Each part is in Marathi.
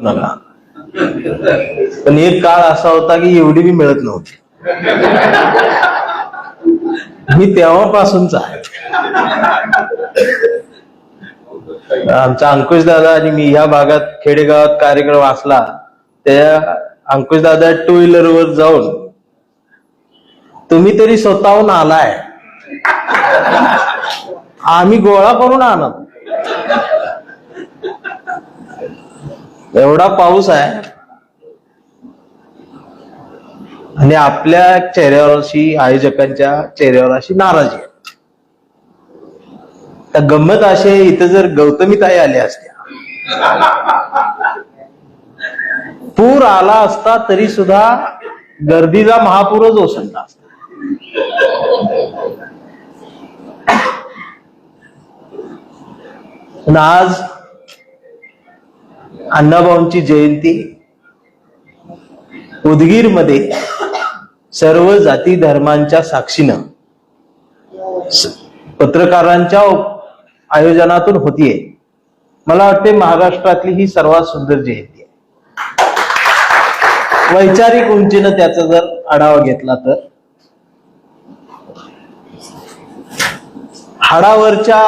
नका. पण एक काळ असा होता की एवढी बी मिळत नव्हती. मी तेव्हापासूनचा आहे. आमचा अंकुश दादा आणि मी ह्या भागात खेडेगावात कार्यक्रम असला त्या अंकुश दादा टू व्हीलर वर जाऊन तुम्ही तरी स्वतःहून आलाय, आम्ही गोळा करून आणत. एवढा पाऊस आहे आणि आपल्या चेहऱ्यावर अशी, आयोजकांच्या चेहऱ्यावर अशी नाराजी आहे. तर गंमत अशी आहे, इथं जर गौतमीताई आल्या असत्या, पूर आला असता तरी सुद्धा गर्दीचा महापूरच ओसरला असता. आज अण्णाभाऊंची जयंती उदगीरमध्ये सर्व जाती धर्मांच्या साक्षीनं पत्रकारांच्या आयोजनातून होतीये. मला वाटते महाराष्ट्रातली ही सर्वात सुंदर जयंती आहे. वैचारिक उंचीनं त्याचा जर आढावा घेतला तर हाडावरच्या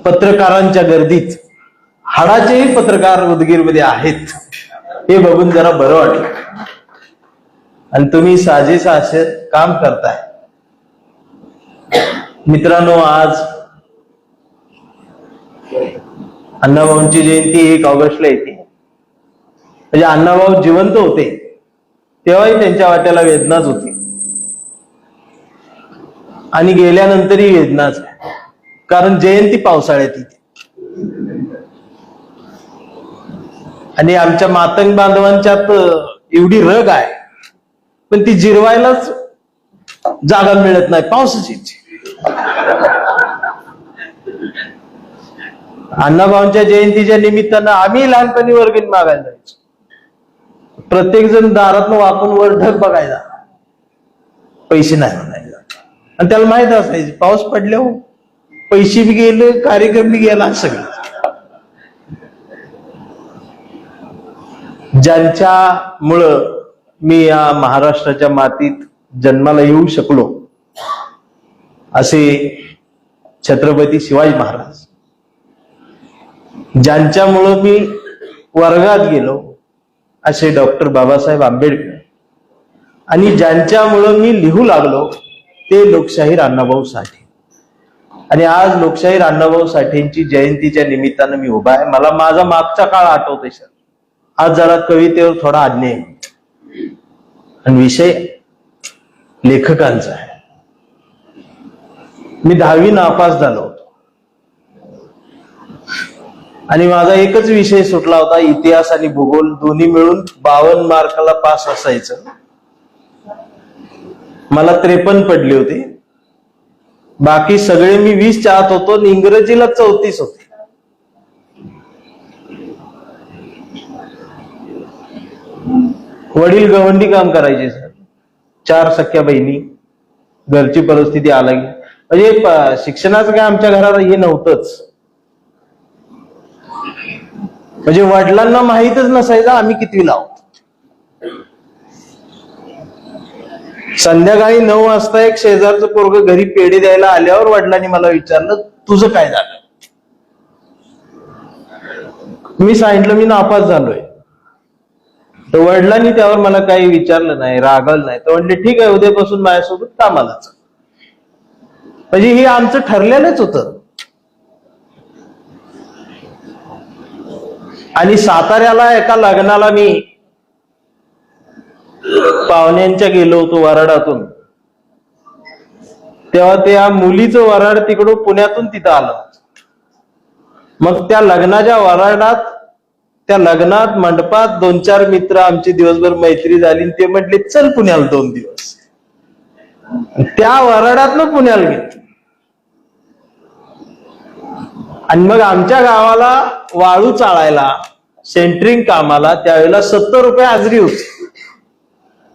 पत्रकारांच्या गर्दीत हाडाचेही पत्रकार उदगीरमध्ये आहेत हे बघून जरा बरं वाटलं. आणि तुम्ही साजेसा असे काम करताय. मित्रांनो, आज अण्णाभाऊंची जयंती 1 ऑगस्टला येते. म्हणजे अण्णाभाऊ जिवंत होते तेव्हाही त्यांच्या वाट्याला वेदनाच होती आणि गेल्यानंतरही वेदनाच आहे. कारण जयंती पावसाळ्यात येते आणि आमच्या मातंग बांधवांच्यात एवढी रग आहे, पण ती जिरवायलाच जागा मिळत नाही पावसाची. अण्णाभाऊंच्या जयंतीच्या निमित्तानं आम्ही लहानपणी वर्गणी मागायला जायचो. प्रत्येक जण दारातनं वाकून वर ढग बघायचा, पैसे नाही म्हणायचा. आणि त्याला माहित असायचं पाऊस पडल्यावर पैसे बी गेले, कार्यक्रम बी गेला. सगळं ज्यांच्यामुळं मी या महाराष्ट्राच्या मातीत जन्माला येऊ शकलो असे छत्रपती शिवाजी महाराज, ज्यांच्यामुळं मी वर्गात गेलो असे डॉक्टर बाबासाहेब आंबेडकर, आणि ज्यांच्यामुळं मी लिहू लागलो ते लोकशाहीर अण्णाभाऊ साठे. आणि आज लोकशाहीर अण्णाभाऊ साठेंची जयंतीच्या निमित्तानं मी उभा आहे. मला माझा मागचा काळ आठवतोय सर. आज जरा कवितेवर थोडा अन्याय आणि विषय लेखकांचा आहे. मी 10वी नापास झालो होतो आणि माझा एकच विषय सुटला होता, इतिहास आणि भूगोल. दोन्ही मिळून 52 मार्काला पास असायचं. मला 53 पडले होते. बाकी सगळे मी 20च्या आत होतो आणि इंग्रजीला 34 होते. वडील गवंडी काम करायचे सर. 4 सख्या बहिणी, घरची परिस्थिती अलग. म्हणजे शिक्षणाचं काय आमच्या घरात हे नव्हतंच. म्हणजे वडिलांना माहीतच नसायचं आम्ही कितवीला आहोत. संध्याकाळी 9 वाजता एक शेजारचं पोरगं घरी पेढे द्यायला आल्यावर वडिलांनी मला विचारलं, तुझं काय झालं? मी सांगितलं मी नापास झालोय. तर वडिलांनी त्यावर मला काही विचारलं नाही, रागवलं नाही. तर म्हणले ठीक आहे, उद्यापासून माझ्यासोबत कामाला चल. म्हणजे हे आमचं ठरलेलंच होतं. आणि साताऱ्याला एका लग्नाला मी पाहुण्यांच्या गेलो होतो वराडातून. तेव्हा त्या मुलीचं वराड तिकडून पुण्यातून तिथं आलं. मग त्या लग्नाच्या वराडात, त्या लग्नात मंडपात 2-4 मित्र आमची दिवसभर मैत्री झाली. ते म्हटले चल पुण्याला 2 दिवस. त्या वराडातनं पुण्याला गेलो. आणि मग आमच्या गावाला वाळू चाळायला, सेंटरिंग कामाला त्यावेळेला 70 रुपये हाजरी होती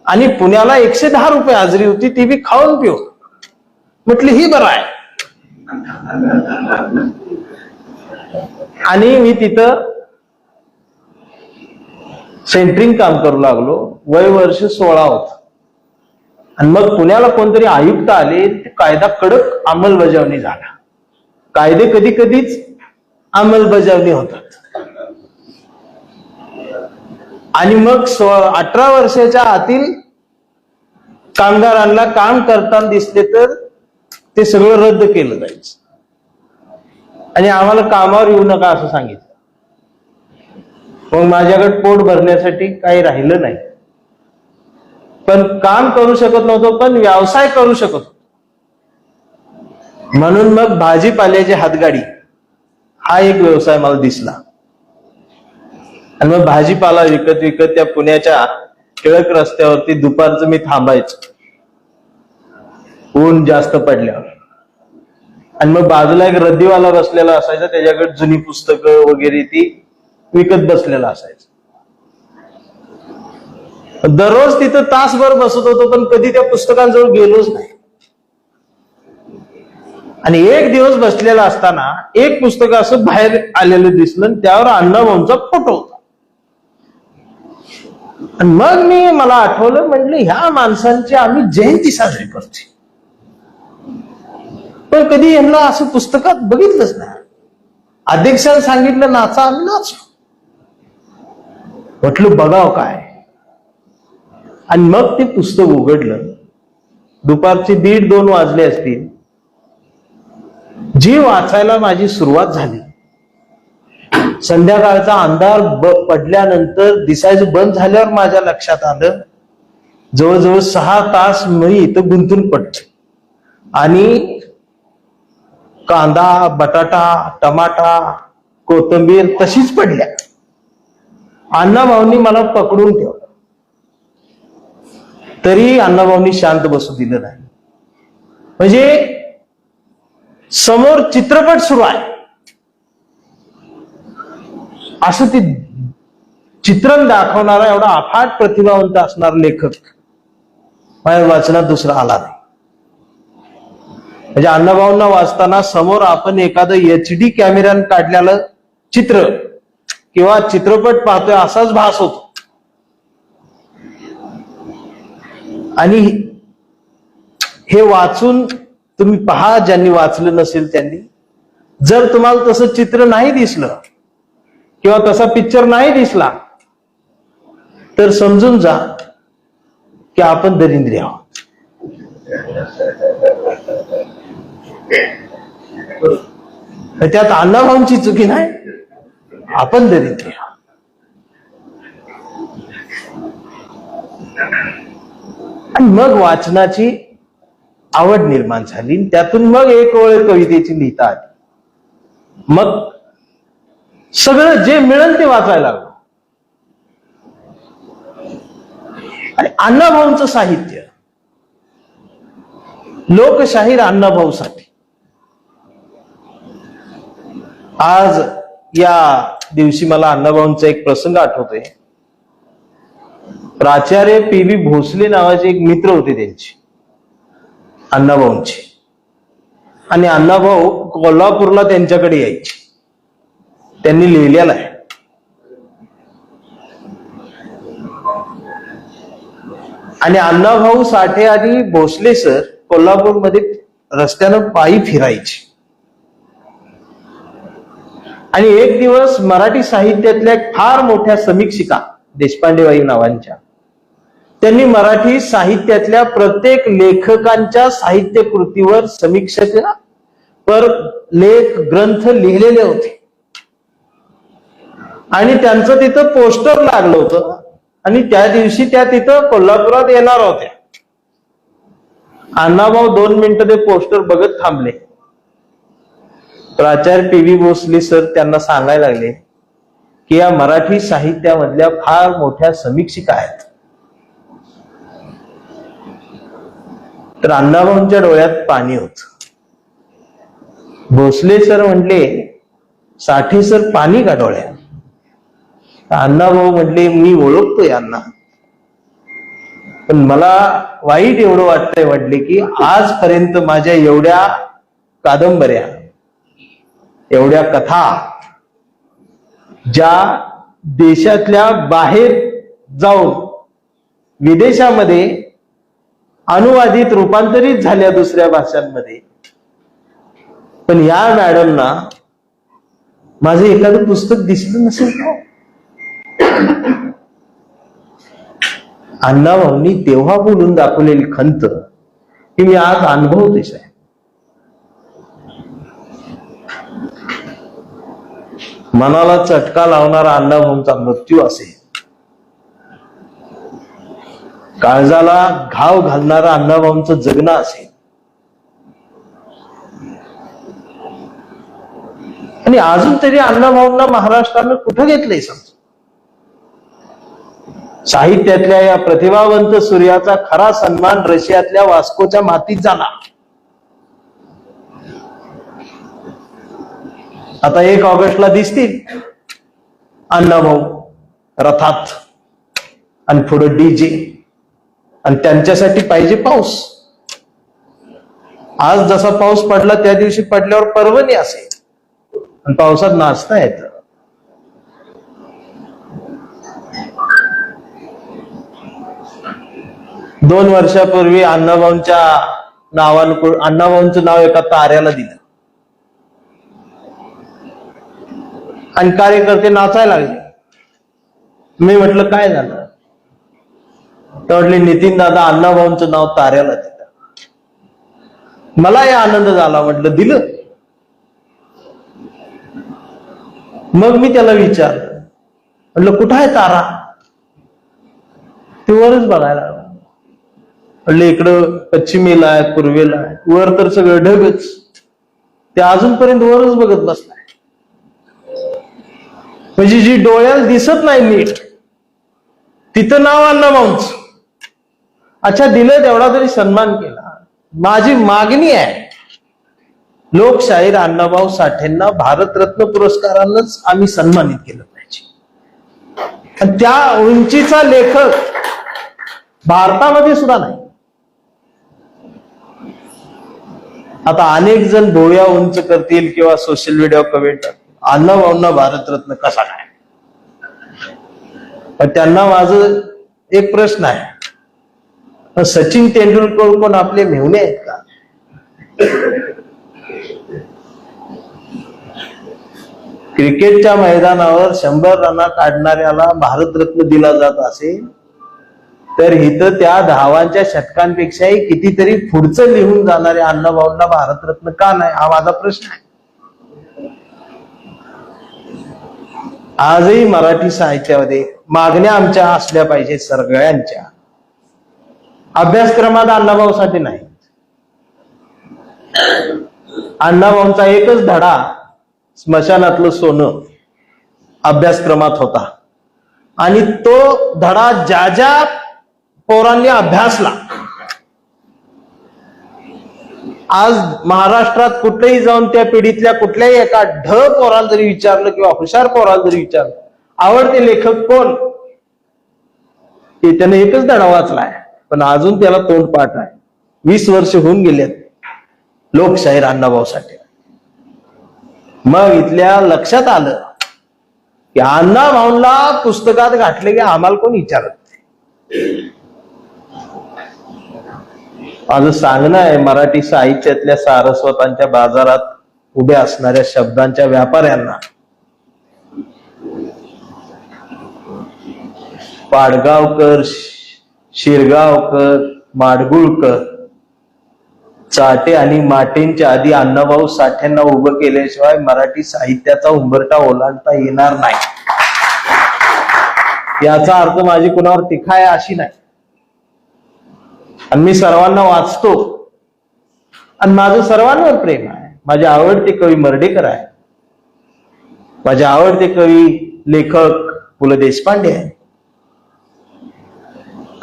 आणि पुण्याला 110 रुपये हाजरी होती. ती बी खाऊन पिऊन. म्हटली ही बरं आहे. आणि मी तिथं सेंटरिंग काम करू लागलो. वय वर्ष 16 होत. आणि मग पुण्याला कोणतरी आयुक्त आले, कायदा कडक अंमलबजावणी झाला. कायदे कधी कधीच अंमलबजावणी होतात. आणि मग 18 वर्षाच्या आतील कामगारांना काम करताना दिसले तर ते सगळं रद्द केलं जायचं आणि आम्हाला कामावर येऊ नका असं सांगितलं. मग माझ्याकडे पोट भरण्यासाठी काही राहिलं नाही. पण काम करू शकत नव्हतो, पण व्यवसाय करू शकत होतो. म्हणून मग भाजीपाल्याची हातगाडी हा एक व्यवसाय मला दिसला. आणि मग भाजीपाला विकत विकत त्या पुण्याच्या टिळक रस्त्यावरती दुपारचं मी थांबायचो, ऊन जास्त पडल्यावर. आणि मग बाजूला एक रद्दीवाला बसलेला असायचा, त्याच्याकडे जुनी पुस्तकं वगैरे ती विकत बसलेला असायचं. दररोज तिथं तासभर बसत होतो, पण कधी त्या पुस्तकांजवळ गेलोच नाही. आणि एक दिवस बसलेला असताना एक पुस्तक असं बाहेर आलेलं दिसलं, त्यावर अण्णाभाऊंचा फोटो होता. आणि मग मला आठवलं, म्हटलं ह्या माणसांची आम्ही जयंती साजरी करतो, पण कधी यांना असं पुस्तकात बघितलंच नाही. अध्यक्षांनी सांगितलं नाचा, आम्ही नाचलो. म्हटलं बघाव काय. आणि मग ते पुस्तक उघडलं. दुपारचे 1:30-2 वाजले असतील. जी वाचायला माझी सुरुवात झाली, संध्याकाळचा अंधार पडल्यानंतर दिसायचं बंद झाल्यावर माझ्या लक्षात आलं, जवळजवळ 6 तास मी इथं गुंतून पडतो. आणि कांदा, बटाटा, टमाटा, कोथिंबीर तशीच पडल्या. अण्णाभाऊंनी मला पकडून ठेवलं, तरी अण्णाभाऊंनी शांत बसू दिलं नाही. म्हणजे समोर चित्रपट सुरू आहे असं ते चित्रण दाखवणारा एवढा अफाट प्रतिभावंत असणारा लेखक माझ्या वाचनात दुसरा आला नाही. म्हणजे अण्णाभाऊंना वाचताना समोर आपण एखादं HD कॅमेऱ्यानं काढलेलं चित्र किंवा चित्रपट पाहतोय असाच भास होतो. आणि हे वाचून तुम्ही पहा, ज्यांनी वाचलं नसेल त्यांनी. जर तुम्हाला तसं चित्र नाही दिसलं किंवा तसा पिक्चर नाही दिसला तर समजून जा की आपण दरिद्री आहोत. त्यात अण्णाभाऊंची चुकी नाही, आपण दरिद्री आहोत. आणि मग वाचनाची आवड निर्माण झाली. त्यातून मग एक ओळ कवितेची लिहिता आली. मग सगळं जे मिळेल ते वाचायला लागलो. आणि अण्णाभाऊंचं साहित्य, लोकशाहीर अण्णाभाऊसाठी. आज या दिवशी मला अण्णाभाऊंचा एक प्रसंग आठवतोय. प्राचार्य PV भोसले नावाचे एक मित्र होते त्यांचे, अण्णाभाऊंचे. आणि अण्णाभाऊ कोल्हापूरला त्यांच्याकडे यायचे. त्यांनी लिहिलेला आहे. आणि अण्णाभाऊ साठे आणि भोसले सर कोल्हापूरमध्ये रस्त्यानं पायी फिरायचे. आणि एक दिवस मराठी साहित्यातल्या फार मोठ्या समीक्षिका देशपांडेबाई नावांच्या, त्यांनी मराठी साहित्यातल्या प्रत्येक लेखकांच्या साहित्य कृतीवर समीक्षक पर लेख ग्रंथ लिहिलेले होते. आणि त्यांचं तिथं पोस्टर लागलं होतं. आणि त्या दिवशी त्या तिथं कोल्हापुरात येणार होत्या. अण्णाभाऊ 2 मिनिटं ते पोस्टर बघत थांबले. प्राचार्य PV भोसले सर त्यांना सांगायला लागले की या मराठी साहित्यामधल्या फार मोठ्या समीक्षिका आहेत. तर अण्णाभाऊंच्या डोळ्यात पाणी होत. भोसले सर म्हटले, साठे सर पाणी का डोळ्यात? अण्णाभाऊ म्हटले, मी ओळखतो यांना, पण मला वाईट एवढं वाटतंय म्हटले की आजपर्यंत माझ्या एवढ्या कादंबऱ्या, एवढ्या कथा ज्या देशातल्या बाहेर जाऊन विदेशामध्ये अनुवादित रूपांतरित झाल्या दुसऱ्या भाषांमध्ये, पण या मॅडमना माझं एखादं पुस्तक दिसलं नसेल का? अण्णाभाऊंनी तेव्हा बोलून दाखवलेली खंत की मी आज अनुभवतेच आहे. मनाला चटका लावणारा अण्णाभाऊंचा मृत्यू असेल, काळजाला घाव घालणारा अण्णाभाऊंचं जगणं असेल, आणि अजून तरी अण्णाभाऊंना महाराष्ट्रानं कुठं घेतलंय समज. साहित्यातल्या या प्रतिभावंत सूर्याचा खरा सन्मान रशियातल्या वास्कोच्या मातीत झाला. आता 1 ऑगस्टला दिसतील अण्णाभाऊ रथात आणि पुढे डीजे, आणि त्यांच्यासाठी पाहिजे पाऊस. आज जसा पाऊस पडला त्या दिवशी पडल्यावर पर्वणी असेल आणि पावसात नाचता येतं. दोन वर्षापूर्वी अण्णाभाऊंच्या नावानं अण्णाभाऊंचं नाव एका ताऱ्याला दिलं आणि कार्यकर्ते नाचायला लागले. मी म्हटलं काय झालं? तर म्हटले नितीन दादा अण्णाभाऊंचं नाव ताऱ्याला दिलं. मलाही आनंद झाला. म्हटलं दिलं? मग मी त्याला विचारलं, म्हटलं कुठं आहे तारा? ते वरच बघायला लागला. म्हटलं इकडं पश्चिमेला आहे, पूर्वेला आहे, वर तर सगळं ढगच. ते अजूनपर्यंत वरच बघत बसलाय. म्हणजे जी डोळ्याला दिसत नाही नीट तिथं नाव अण्णाभाऊंच. अच्छा, दिलं तेवढा तरी सन्मान केला. माझी मागणी आहे, लोकशाहीर अण्णाभाऊ साठेंना भारतरत्न पुरस्कारानंच आम्ही सन्मानित केलं पाहिजे. आणि त्या उंचीचा लेखक भारतामध्ये सुद्धा नाही. आता अनेक जण भोवया उंच करतील किंवा सोशल मीडिया कमेंट करतील, अण्णाभाऊंना भारतरत्न कसा काय? पण त्यांना माझं एक प्रश्न आहे, सचिन तेंडुलकर कोण आपले मेहुणे आहेत का? क्रिकेटच्या मैदानावर 100 रना काढणाऱ्याला भारतरत्न दिला जात असेल, तर इथं त्या धावांच्या शतकांपेक्षाही कितीतरी पुढचं लिहून जाणाऱ्या अण्णाभाऊंना भारतरत्न का नाही? हा माझा प्रश्न आहे. आजही मराठी साहित्यामध्ये मागण्या आमच्या असल्या पाहिजेत सगळ्यांच्या. अभ्यासक्रमात अण्णाभाऊसाठी नाही. अण्णाभाऊंचा एकच धडा स्मशानातलं सोनं अभ्यासक्रमात होता, आणि तो धडा ज्या ज्या पोरांनी अभ्यासला, आज महाराष्ट्रात कुठेही जाऊन त्या पिढीतल्या कुठल्याही एका पोराला जरी विचारलं किंवा हुशार पोराला जरी विचारलं आवडते लेखक कोण, ते त्याने एकच धडा वाचलाय, पण अजून त्याला तोंडपाठ आहे. 20 वर्ष होऊन गेलेत लोकशाहीर अण्णाभाऊ साठे. मग इथल्या लक्षात आलं की अण्णाभाऊंना पुस्तकात घातले की आम्हाला कोण विचारत नाही. माझं सांगणं आहे, मराठी साहित्यातल्या सारस्वतांच्या बाजारात उभ्या असणाऱ्या शब्दांच्या व्यापाऱ्यांना, पाडगावकर, शिरगावकर, माडगुळकर, चाटे आणि माटेंच्या आधी अण्णाभाऊ साठ्यांना उभं केल्याशिवाय मराठी साहित्याचा उंबरठा ओलांडता येणार नाही. याचा अर्थ माझी कुणावर टीका आहे अशी नाही. आणि मी सर्वांना वाचतो आणि माझं सर्वांवर प्रेम आहे. माझे आवडते कवी मर्ढेकर आहे, माझे आवडते कवी लेखक पु ल देशपांडे आहे,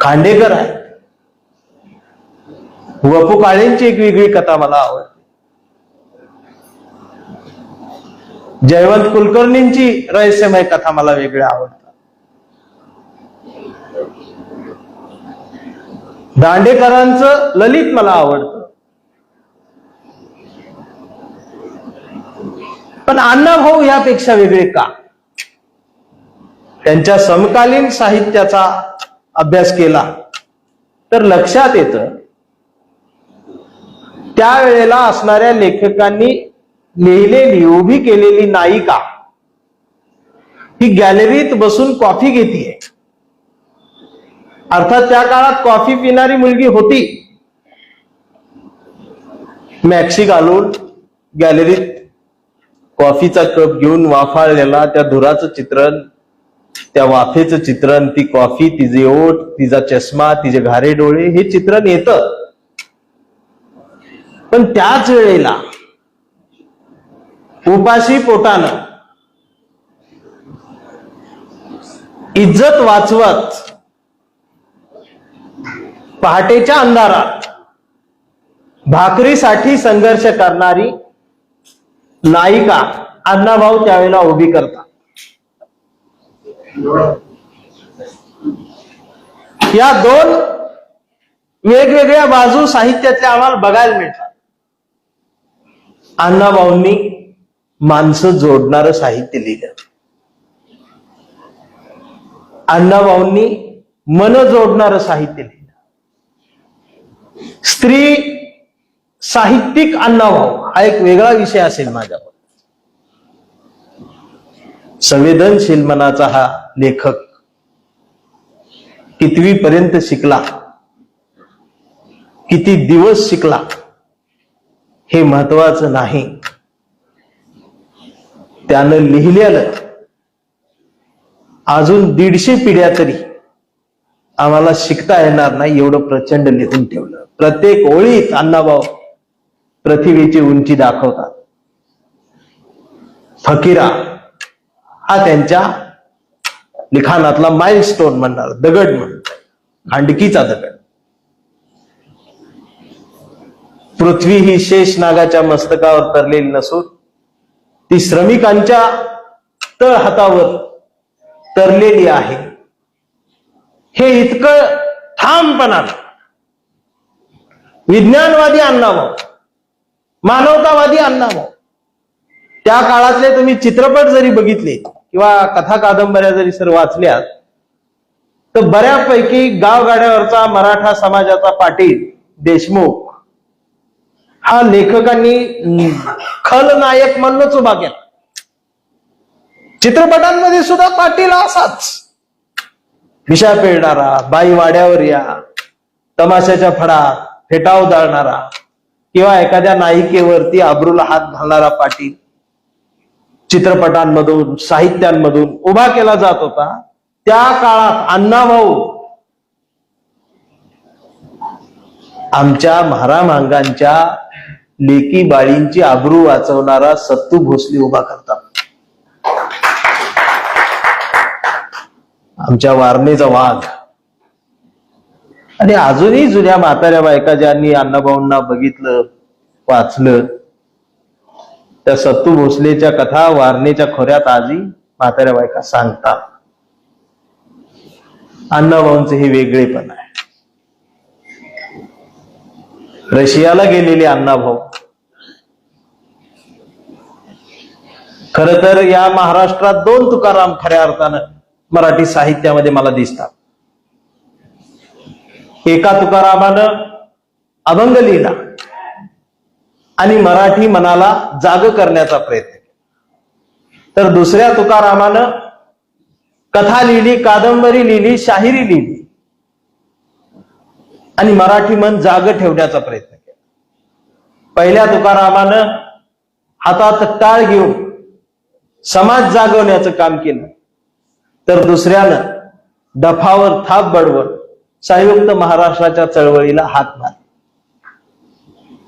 खांडेकर आहे, वपू काळेंची एक वेगळी कथा मला आवडते, जयवंत कुलकर्णींची रहस्यमय कथा मला वेगळ्या आवडतात, दांडेकरांचं ललित मला आवडतं. पण अण्णाभाऊ यापेक्षा वेगळे का? त्यांच्या समकालीन साहित्याचा अभ्यास केला तर लक्षात येतं त्यावेळेला असणाऱ्या लेखकांनी लिहिलेली उभी केलेली नायिका ही गॅलरीत बसून कॉफी घेतीये. अर्थात त्या काळात कॉफी पिणारी मुलगी होती. मॅक्सी घालून गॅलरीत कॉफीचा कप घेऊन वाफाळलेला त्या धुराचं चित्रण, त्या वाफेचं चित्रण, ती कॉफी, तिचे ओठ, तिचा चष्मा, तिचे घारे डोळे, हे चित्रण येतं. पण त्याच वेळेला उपाशी पोटानं इज्जत वाचवत पहाटेच्या अंधारात भाकरीसाठी संघर्ष करणारी नायिका अण्णाभाऊ त्यावेळेला उभी करतात. या दोन वेगवेगळ्या बाजू साहित्यातल्या आम्हाला बघायला मिळतात. अण्णाभाऊंनी माणसं जोडणारं साहित्य लिहिलं. अण्णाभाऊंनी मन जोडणारं साहित्य लिहिलं. स्त्री साहित्यिक अण्णाभाऊ हा एक वेगळा विषय असेल माझ्यावर. संवेदनशील मनाचा हा लेखक कितवी पर्यंत शिकला, किती दिवस शिकला हे महत्वाचं नाही. त्यानं लिहिलेलं अजून 150 पिढ्या तरी आम्हाला शिकता येणार नाही एवढं प्रचंड लिहून ठेवलं. प्रत्येक ओळीत अण्णाभाऊ पृथ्वीची उंची दाखवतात. फकीरा हा त्यांच्या लिखाणातला माइलस्टोन म्हणणार, दगड म्हणतात, खांडकीचा दगड. पृथ्वी ही शेष नागाच्या मस्तकावर तरलेली नसून ती श्रमिकांच्या तळ हातावर तरलेली आहे. हे इतकं ठामपणानं विज्ञानवादी अण्णाभाऊ, मानवतावादी अण्णाभाऊ, त्या काळातले तुम्ही चित्रपट जरी बघितले किंवा कथा कादंबऱ्या जरी सर वाचल्या तर बऱ्यापैकी गावगाड्यावरचा मराठा समाजाचा पाटील देशमुख हा लेखकांनी खलनायक म्हणूनच उभा केला. चित्रपटांमध्ये सुद्धा पाटील असाच विषा पेळणारा, बाई वाड्यावर या, तमाशाच्या फडात फेटा उधळणारा किंवा एखाद्या नायिकेवरती अब्रूला हात घालणारा पाटील चित्रपटांमधून, साहित्यांमधून उभा केला जात होता. त्या काळात अण्णाभाऊ आमच्या महारामांगांच्या लेकी बाळींची आबरू वाचवणारा सत्तू भोसले उभा करतात. आमच्या वारणेचा वाघ. आणि अजूनही जुन्या म्हाताऱ्या बायका ज्यांनी अण्णाभाऊंना बघितलं, वाचलं, त्या सत्तू भोसलेच्या कथा वारणेच्या खोऱ्यात आजही म्हाताऱ्या बायका सांगतात. अण्णाभाऊंचे हे वेगळेपण आहे. रशियाला गेलेले अण्णाभाऊ खर तर या महाराष्ट्रात 2 तुकाराम खऱ्या अर्थानं मराठी साहित्यामध्ये मला दिसतात. एका तुकारामानं अभंग लिहिला आणि मराठी मनाला जाग करण्याचा प्रयत्न केला, तर दुसऱ्या तुकारामानं कथा लिहिली, कादंबरी लिहिली, शाहिरी लिहिली आणि मराठी मन जाग ठेवण्याचा प्रयत्न केला. पहिल्या तुकारामानं हातात टाळ घेऊन समाज जागवण्याचं काम केलं, तर दुसऱ्यानं डफावर थाप बडवत संयुक्त महाराष्ट्राच्या चळवळीला हात मारला.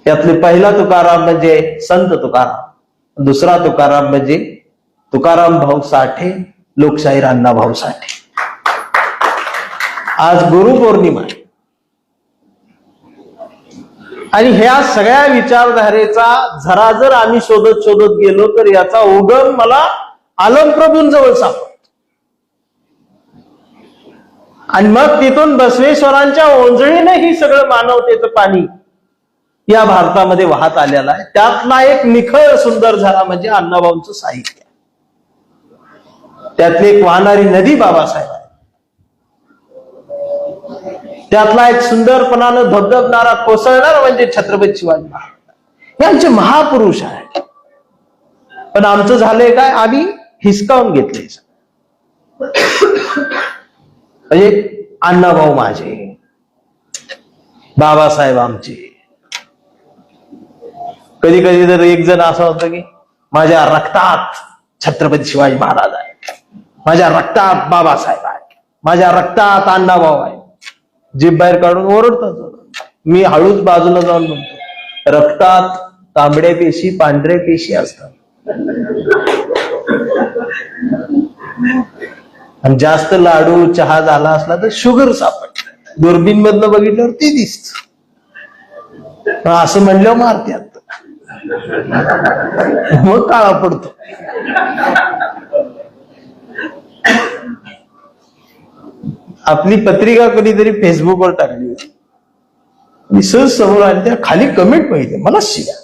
यातले पहिला तुकाराम म्हणजे संत तुकाराम, दुसरा तुकाराम म्हणजे तुकाराम भाऊ साठे, लोकशाहीर अण्णाभाऊ साठे. आज गुरुपौर्णिमा आहे आणि ह्या सगळ्या विचारधारेचा झरा जर आम्ही शोधत शोधत गेलो तर याचा उगम मला आलमप्रभूंजवळ सापडतो. आणि मग तिथून बसवेश्वरांच्या ओंजळीने ही सगळं मानवतेचं पाणी या भारतामध्ये वाहत आलेला आहे. त्यातला एक निखळ सुंदर झरा म्हणजे अण्णाभाऊंचं साहित्य. त्यातली एक वाहणारी नदी बाबासाहेब आहे, त्यातला एक सुंदरपणानं धबधबणारा कोसळणारा म्हणजे छत्रपती शिवाजी महाराज. हे आमचे महापुरुष आहे. पण आमचं झालंय काय, आम्ही हिसकावून घेतले. म्हणजे अण्णाभाऊ माझे, बाबासाहेब आमचे. कधी कधी तर एक जण असं होतं की माझ्या रक्तात छत्रपती शिवाजी महाराज आहे, माझ्या रक्तात बाबासाहेब आहे, माझ्या रक्तात अण्णाभाऊ आहे. जीभ बाहेर काढून ओरडतात. मी हळूच बाजूला जाऊन म्हणतो, रक्तात तांबड्या पेशी पांढऱ्या पेशी असतात, आणि जास्त लाडू चहा झाला असला तर शुगर सापडत. दुर्बीन मधनं बघितल्यावर ते दिसत. असं म्हणल्यावर मारत्यात, मग काळा पडतो. आपली पत्रिका कधीतरी फेसबुकवर टाकली होती. मी सहज समोर आली, त्या खाली कमेंट पाहिजे, मला शिव्या,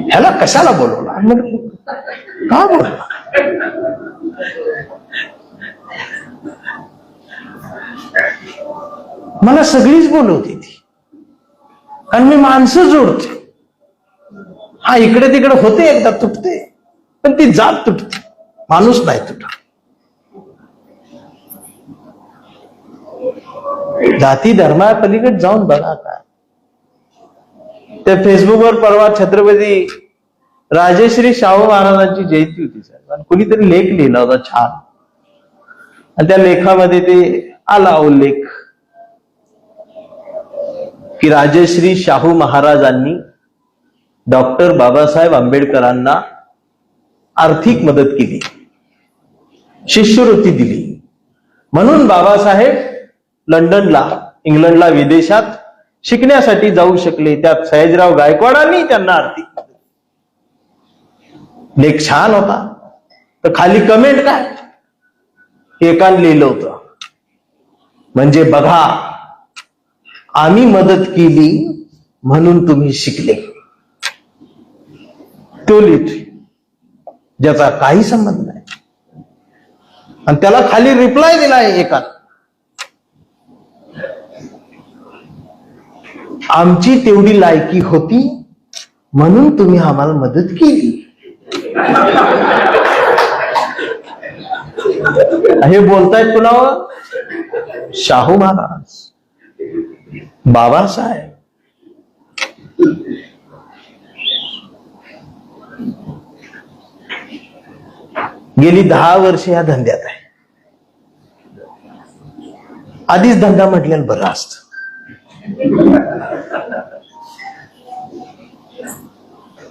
ह्याला कशाला बोलवला, का बोलला. मला सगळीच बोलवते ती, आणि मी माणसं जोडते. हा इकडे तिकडे होते, एकदा तुटते, पण ती जात तुटते, माणूस नाही तुटत. जाती धर्मा पलीकडे जाऊन बघा. काय त्या फेसबुकवर परवा छत्रपती राजश्री शाहू महाराजांची जयंती होती साहेब, आणि कुणीतरी लेख लिहिला होता छान, आणि त्या लेखामध्ये ते आला उल्लेख की राजश्री शाहू महाराजांनी डॉक्टर बाबासाहेब आंबेडकरांना आर्थिक मदत केली, शिष्यवृत्ती दिली, म्हणून बाबासाहेब लंडनला, इंग्लंडला, विदेशात शिकण्यासाठी जाऊ शकले. त्यात सयाजीराव गायकवाडांनी त्यांना आर्थिक मदत. लेख छान होता. तर खाली कमेंट काय, एकाने लिहिलं होतं, म्हणजे बघा आम्ही मदत केली म्हणून तुम्ही शिकले. तो लिहितोय, ज्याचा काही संबंध नाही. आणि त्याला खाली रिप्लाय दिलाय एकाने, आमची तेवढी लायकी होती म्हणून तुम्ही आम्हाला मदत केली. हे बोलतायत कुणावर, शाहू महाराज, बाबासाहेब. गेली 10 वर्ष या धंद्यात आहे. आधीच धंदा म्हटल्यानं बरं असतं.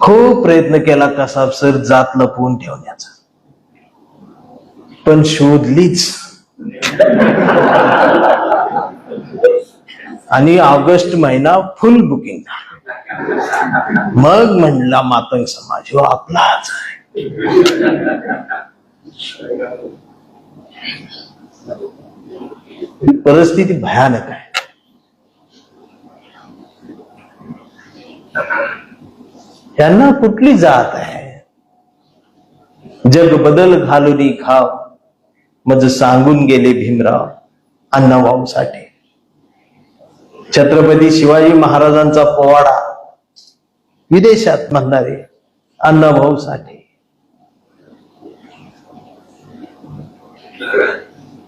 खूप प्रयत्न केला कसाब सर जात लपवून ठेवण्याचा, पण शोधलीच. आणि ऑगस्ट महिना फुल बुकिंग झाला. मग म्हणला मातंग समाज हो आपलाच आहे. परिस्थिती भयानक आहे. यांना कुठली जात आहे, जग बदल घालूनी खाव मज सांगून गेले भीमराव अण्णाभाऊ साठे. छत्रपती शिवाजी महाराजांचा पोवाडा विदेशात म्हणणारे अण्णाभाऊ साठे.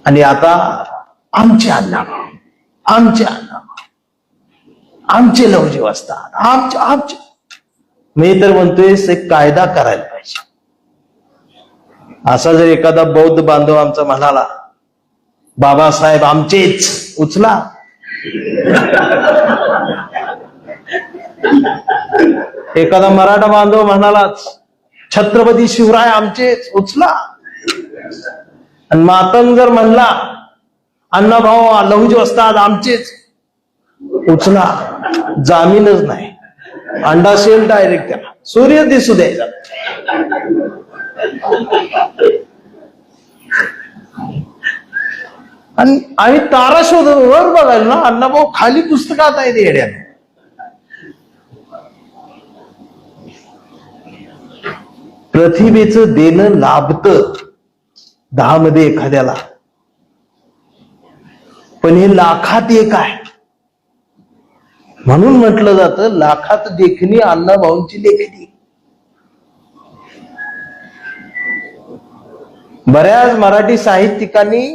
आणि आता आमचे अण्णाभाऊ, आमचे अण्णाभाऊ, आमचे लवजी वस्ताद, आमचे. मी तर म्हणतोय एक कायदा करायला पाहिजे. असा जर एखादा बौद्ध बांधव आमचा म्हणाला बाबासाहेब आमचेच, उचला. एखादा मराठा बांधव म्हणाला छत्रपती शिवराय आमचेच, उचला. आणि मातंग जर म्हणला अण्णाभाऊ लहुजी वस्ताद आमचेच, उचला. जामीनच नाही, अंडा सेल डायरेक्ट त्याला, सूर्य दिसू द्यायचा. आणि आम्ही तारा शोध वर बघायला ना, अण्णाभाऊ खाली पुस्तकात आहे ते येड्याने. प्रतिभेचं देणं लाभतं, 10 मध्ये एखाद्याला, पण हे लाखात एक आहे. म्हणून म्हटलं जातं लाखात देखणी अण्णाभाऊंची लेखणी. बऱ्याच मराठी साहित्यिकांनी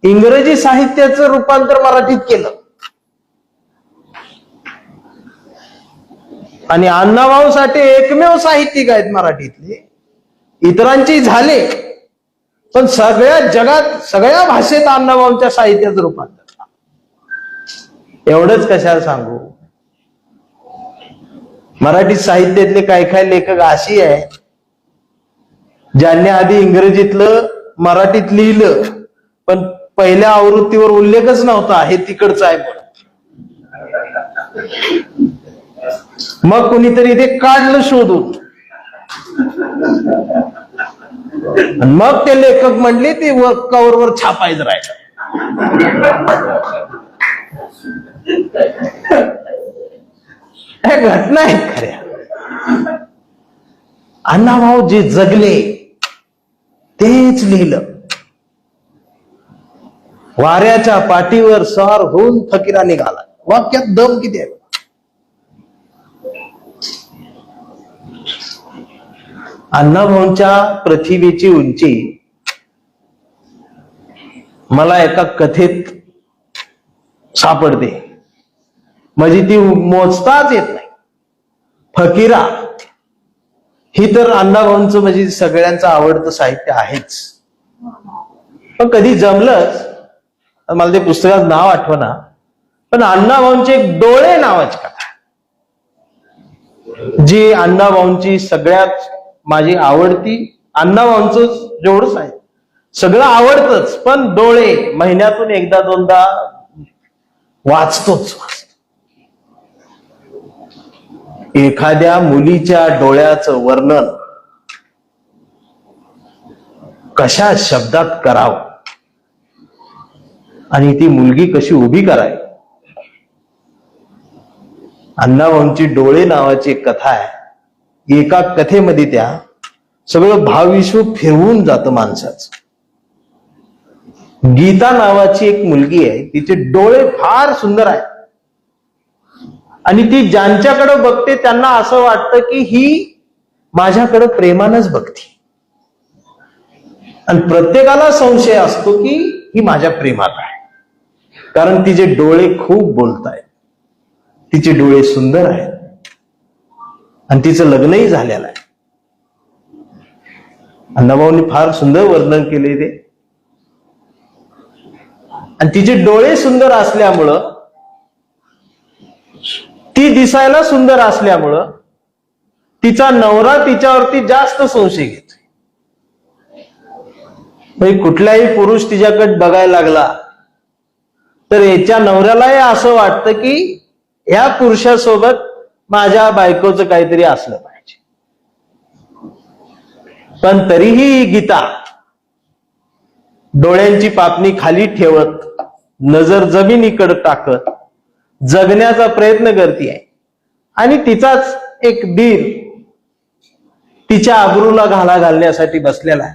इंग्रजी साहित्याचं रूपांतर मराठीत केलं आणि अण्णाभाऊ साठे एकमेव साहित्यिक आहेत मराठीतले. इतरांची झाले, पण सगळ्या जगात सगळ्या भाषेत अण्णाभाऊंच्या साहित्याचं रूपांतर. एवढंच कशाला सांगू, मराठी साहित्यातले काही काही लेखक अशी आहे ज्यांनी आधी इंग्रजीतलं मराठीत लिहिलं, पण पहिल्या आवृत्तीवर उल्लेखच नव्हता हे तिकडचं आहे म्हणून. मग कुणीतरी ते काढलं शोधून, मग ते लेखक म्हणले ते कव्हरवर छापायचं राहिलं. ह्या घटना आहेत खऱ्या. अण्णाभाऊ जे जगले तेच लिहिलं. वाऱ्याच्या पाठीवर स्वार होऊन फकीरा निघाला. वाक्यात दम किती आहे. अण्णाभाऊंच्या प्रतिभेची उंची मला एका कथेत सापडते, म्हणजे ती मोजताच येत नाही. फकीरा ही तर अण्णाभाऊंचं म्हणजे सगळ्यांचं आवडतं साहित्य आहेच, पण कधी जमलंच, मला ते पुस्तकाचं नाव आठवना, पण अण्णाभाऊंची एक डोळे नावाची कथा जी अण्णाभाऊंची सगळ्यात माझी आवडती. अण्णाभाऊंचं जेवढंच आहे सगळं आवडतंच, पण डोळे महिन्यातून एकदा दोनदा वाचतोच. एखाद्या मुलीच्या डोळ्याचं वर्णन कशा शब्दात करावं आणि ती मुलगी कशी उभी करावी. अण्णाभाऊंची डोळे नावाची एक कथा आहे. एका कथेमध्ये त्या सगळं भावविश्व फिरवून जातं माणसाचं. गीता नावाची एक मुलगी आहे, तिचे डोळे फार सुंदर आहेत आणि ती ज्यांच्याकडे बघते त्यांना असं वाटतं की ही माझ्याकडे प्रेमानच बघते, आणि प्रत्येकाला संशय असतो की ही माझ्या प्रेमात आहे, कारण तिचे डोळे खूप बोलतायत, तिचे डोळे सुंदर आहेत आणि तिचं लग्नही झालेलं आहे. अण्णाभाऊंनी फार सुंदर वर्णन केले ते. आणि तिचे डोळे सुंदर असल्यामुळं, ती दिसायला सुंदर असल्यामुळं तिचा नवरा तिच्यावरती जास्त संशय घेतोय. म्हणजे कुठलाही पुरुष तिच्याकडे बघायला लागला तर याच्या नवऱ्यालाही असं वाटतं की ह्या पुरुषासोबत माझ्या बायकोचं काहीतरी असलं पाहिजे. पण तरीही गीता डोळ्यांची पापणी खाली ठेवत, नजर जमिनीकडे टाकत जगण्याचा प्रयत्न करते. आणि तिचाच एक दीर तिच्या अब्रूला घाला घालण्यासाठी बसलेला आहे.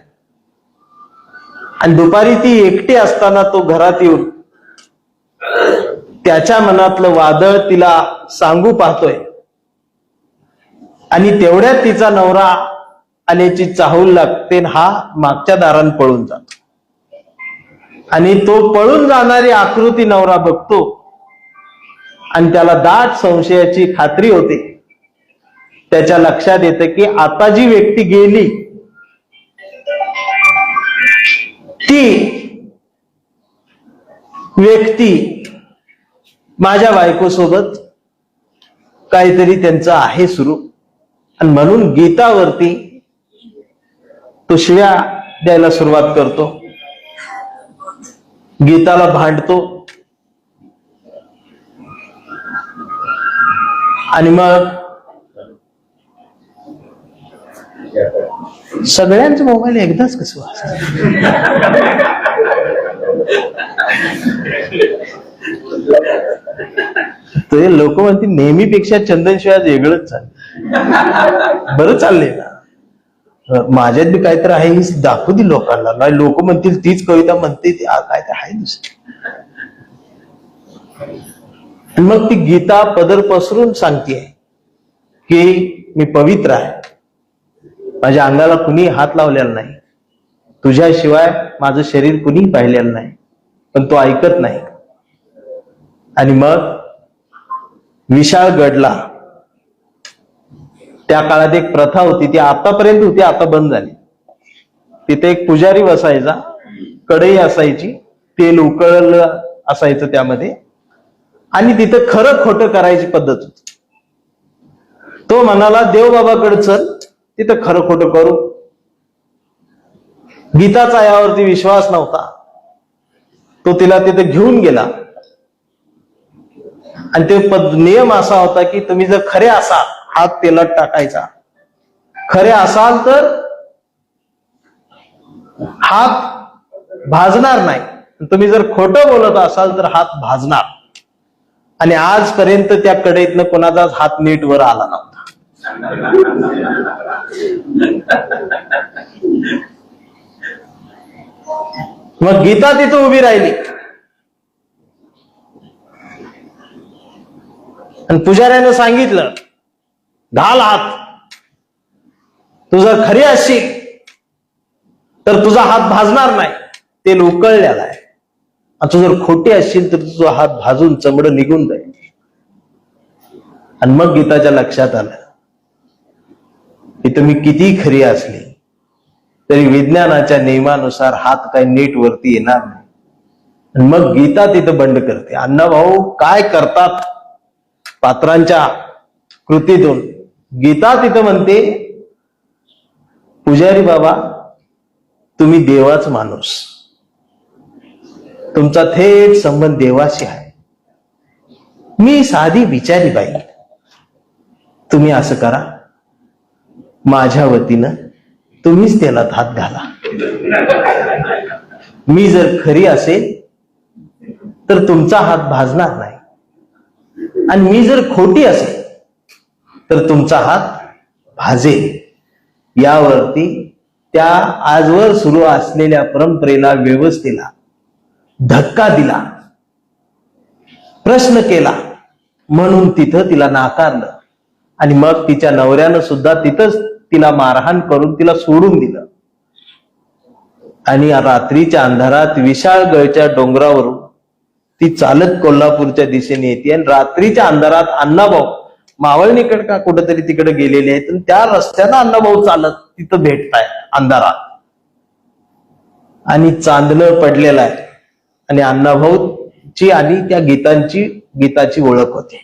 आणि दुपारी ती एकटी असताना तो घरात येऊन त्याच्या मनातलं वादळ तिला सांगू पाहतोय. आणि तेवढ्यात तिचा नवरा आल्याची चाहूल लागते, हा मागच्या दारात पळून जातो. आणि तो पळून जाणारी आकृती नवरा बघतो आणि त्याला दाट संशयाची खात्री होते. त्याच्या लक्षात येतं की आता जी व्यक्ती गेली ती व्यक्ती माझ्या बायकोसोबत काहीतरी त्यांचं आहे सुरू. आणि म्हणून गीतावरती तो शिव्या द्यायला सुरुवात करतो, गीताला भांडतो. आणि मग सगळ्यांचं मोबाईल एकदाच कसं वाजतं. ते लोक म्हणते नेहमीपेक्षा चंदनशिवाय वेगळंच चाललं. बरं चाललंय ना, माझ्यात बी काहीतरी आहे ही दाखवू दे लोकांना, नाही लोक म्हणतील तीच कविता म्हणते ती काय तर आहे दुसरी. मग ती गीता पदर पसरून सांगते की मी पवित्र आहे, माझ्या अंगाला कुणी हात लावलेला नाही, तुझ्याशिवाय माझं शरीर कुणी पाहिलेलं नाही, पण तो ऐकत नाही. आणि मग विशाळगडला त्या काळात एक प्रथा होती, ती आतापर्यंत होती, आता बंद झाली. तिथे एक पुजारी बसायचा, कढई असायची, तेल उकळलं असायचं त्यामध्ये, आणि तिथं खरं खोटं करायची पद्धत होती. तो म्हणाला देवबाबाकडे चल, तिथं खरं खोटं करू. गीताचा यावरती विश्वास नव्हता, तो तिला तिथे घेऊन गेला. आणि ते नियम असा होता की तुम्ही जर खरे असाल हात तेलात टाकायचा, खरे असाल तर हात भाजणार नाही, तुम्ही जर खोटं बोलत असाल तर हात भाजणार. आणि आजपर्यंत त्या कढईतनं कोणाचाच हात नीट वर आला नव्हता. मग गीता तिथं उभी राहिली आणि पुजाऱ्यानं सांगितलं घाल हात, तू जर खरी असशील तर तुझा हात भाजणार नाही, तेल उकळलेला आहे, आणि तू जर खोटी असशील तर तुझा हात भाजून चमडं निघून जाईल. आणि मग गीताच्या लक्षात आलं की तुम्ही किती खरी असली तरी विज्ञानाच्या नियमानुसार हात काही नीट वरती येणार नाही. आणि मग गीता तिथं बंड करते. अण्णाभाऊ काय करतात पात्रांच्या कृतीतून, गीता तिथं म्हणते पुजारी बाबा तुम्ही देवाच माणूस, तुमचा थेट संबंध देवाशी आहे, मी साधी बिचारी बाई, तुम्ही असं करा, माझ्या वतीनं तुम्हीच त्याला हात घाला. मी जर खरी असेल तर तुमचा हात भाजणार नाही, आणि मी जर खोटी असेल तर तुमचा हात भाजेल. यावरती त्या आजवर सुरू असलेल्या परंपरेला, व्यवस्थेला धक्का दिला, प्रश्न केला, म्हणून तिथं तिला नाकारलं. आणि मग तिच्या नवऱ्यानं सुद्धा तिथंच तिला मारहाण करून तिला सोडून दिलं. आणि रात्रीच्या अंधारात विशाळगडच्या डोंगरावरून ती चालत कोल्हापूरच्या दिशेने येते. आणि रात्रीच्या अंधारात अण्णाभाऊ मावळणीकडे का कुठेतरी तिकडे गेलेले आहेत, आणि त्या रस्त्यानं अण्णाभाऊ चालत तिथं भेटताय अंधारात, आणि चांदणं पडलेलं आहे. आणि अण्णाभाऊची आणि त्या गीताची ओळख होते.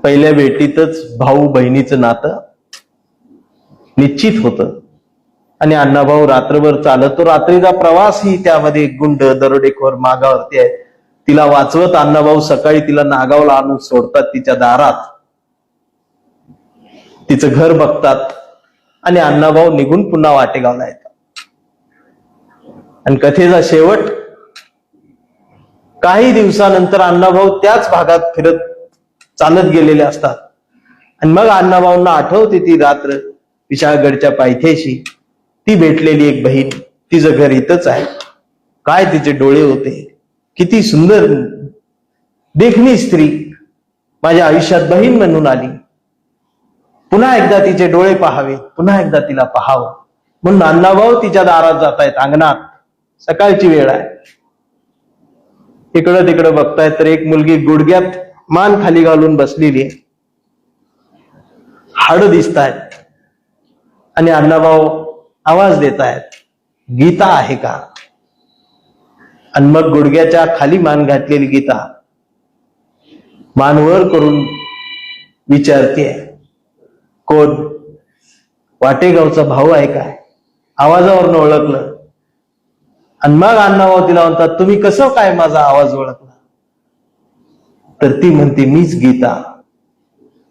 पहिल्या भेटीतच भाऊ बहिणीचं नातं निश्चित होतं. आणि अण्णाभाऊ रात्रभर चालत, तो रात्रीचा प्रवासही त्यामध्ये गुंड दरोडेखोर मागावरती आहे, तिला वाचवत अण्णाभाऊ सकाळी तिला नागावला आणून सोडतात, तिच्या दारात तिचं घर बघतात, आणि अण्णाभाऊ निघून पुन्हा वाटेगावला येतात. आणि कथेचा शेवट, काही दिवसानंतर अण्णाभाऊ त्याच भागात फिरत चालत गेलेले असतात. आणि मग अण्णाभाऊंना आठवते ती रात्र विशाळगडच्या पायथ्याशी, ती भेटलेली एक बहीण, तिचं घर इथंच आहे, काय तिचे डोळे होते, किती सुंदर देखणी स्त्री माझ्या आयुष्यात बहीण म्हणून आली, पुन्हा एकदा तिचे डोळे पाहावे, पुन्हा एकदा तिला पाहावं म्हणून अण्णाभाऊ तिच्या दारात जात आहेत. अंगणात सकाळची वेळ आहे, इकडं तिकडं बघतायत तर एक मुलगी गुडघ्यात मान खाली घालून बसलेली आहे, हाडं दिसत आहेत. आणि अण्णाभाऊ आवाज देत आहेत, गीता आहे का? आणि मग गुडघ्याच्या खाली मान घातलेली गीता मान वर करून विचारते, कोण? वाटेगावचा भाऊ आहे काय? आवाजावरनं ओळखलं. आणि मग अण्णाभाऊ तिला म्हणतात, तुम्ही कसं काय माझा आवाज ओळखला? तर ती म्हणते, मीच गीता.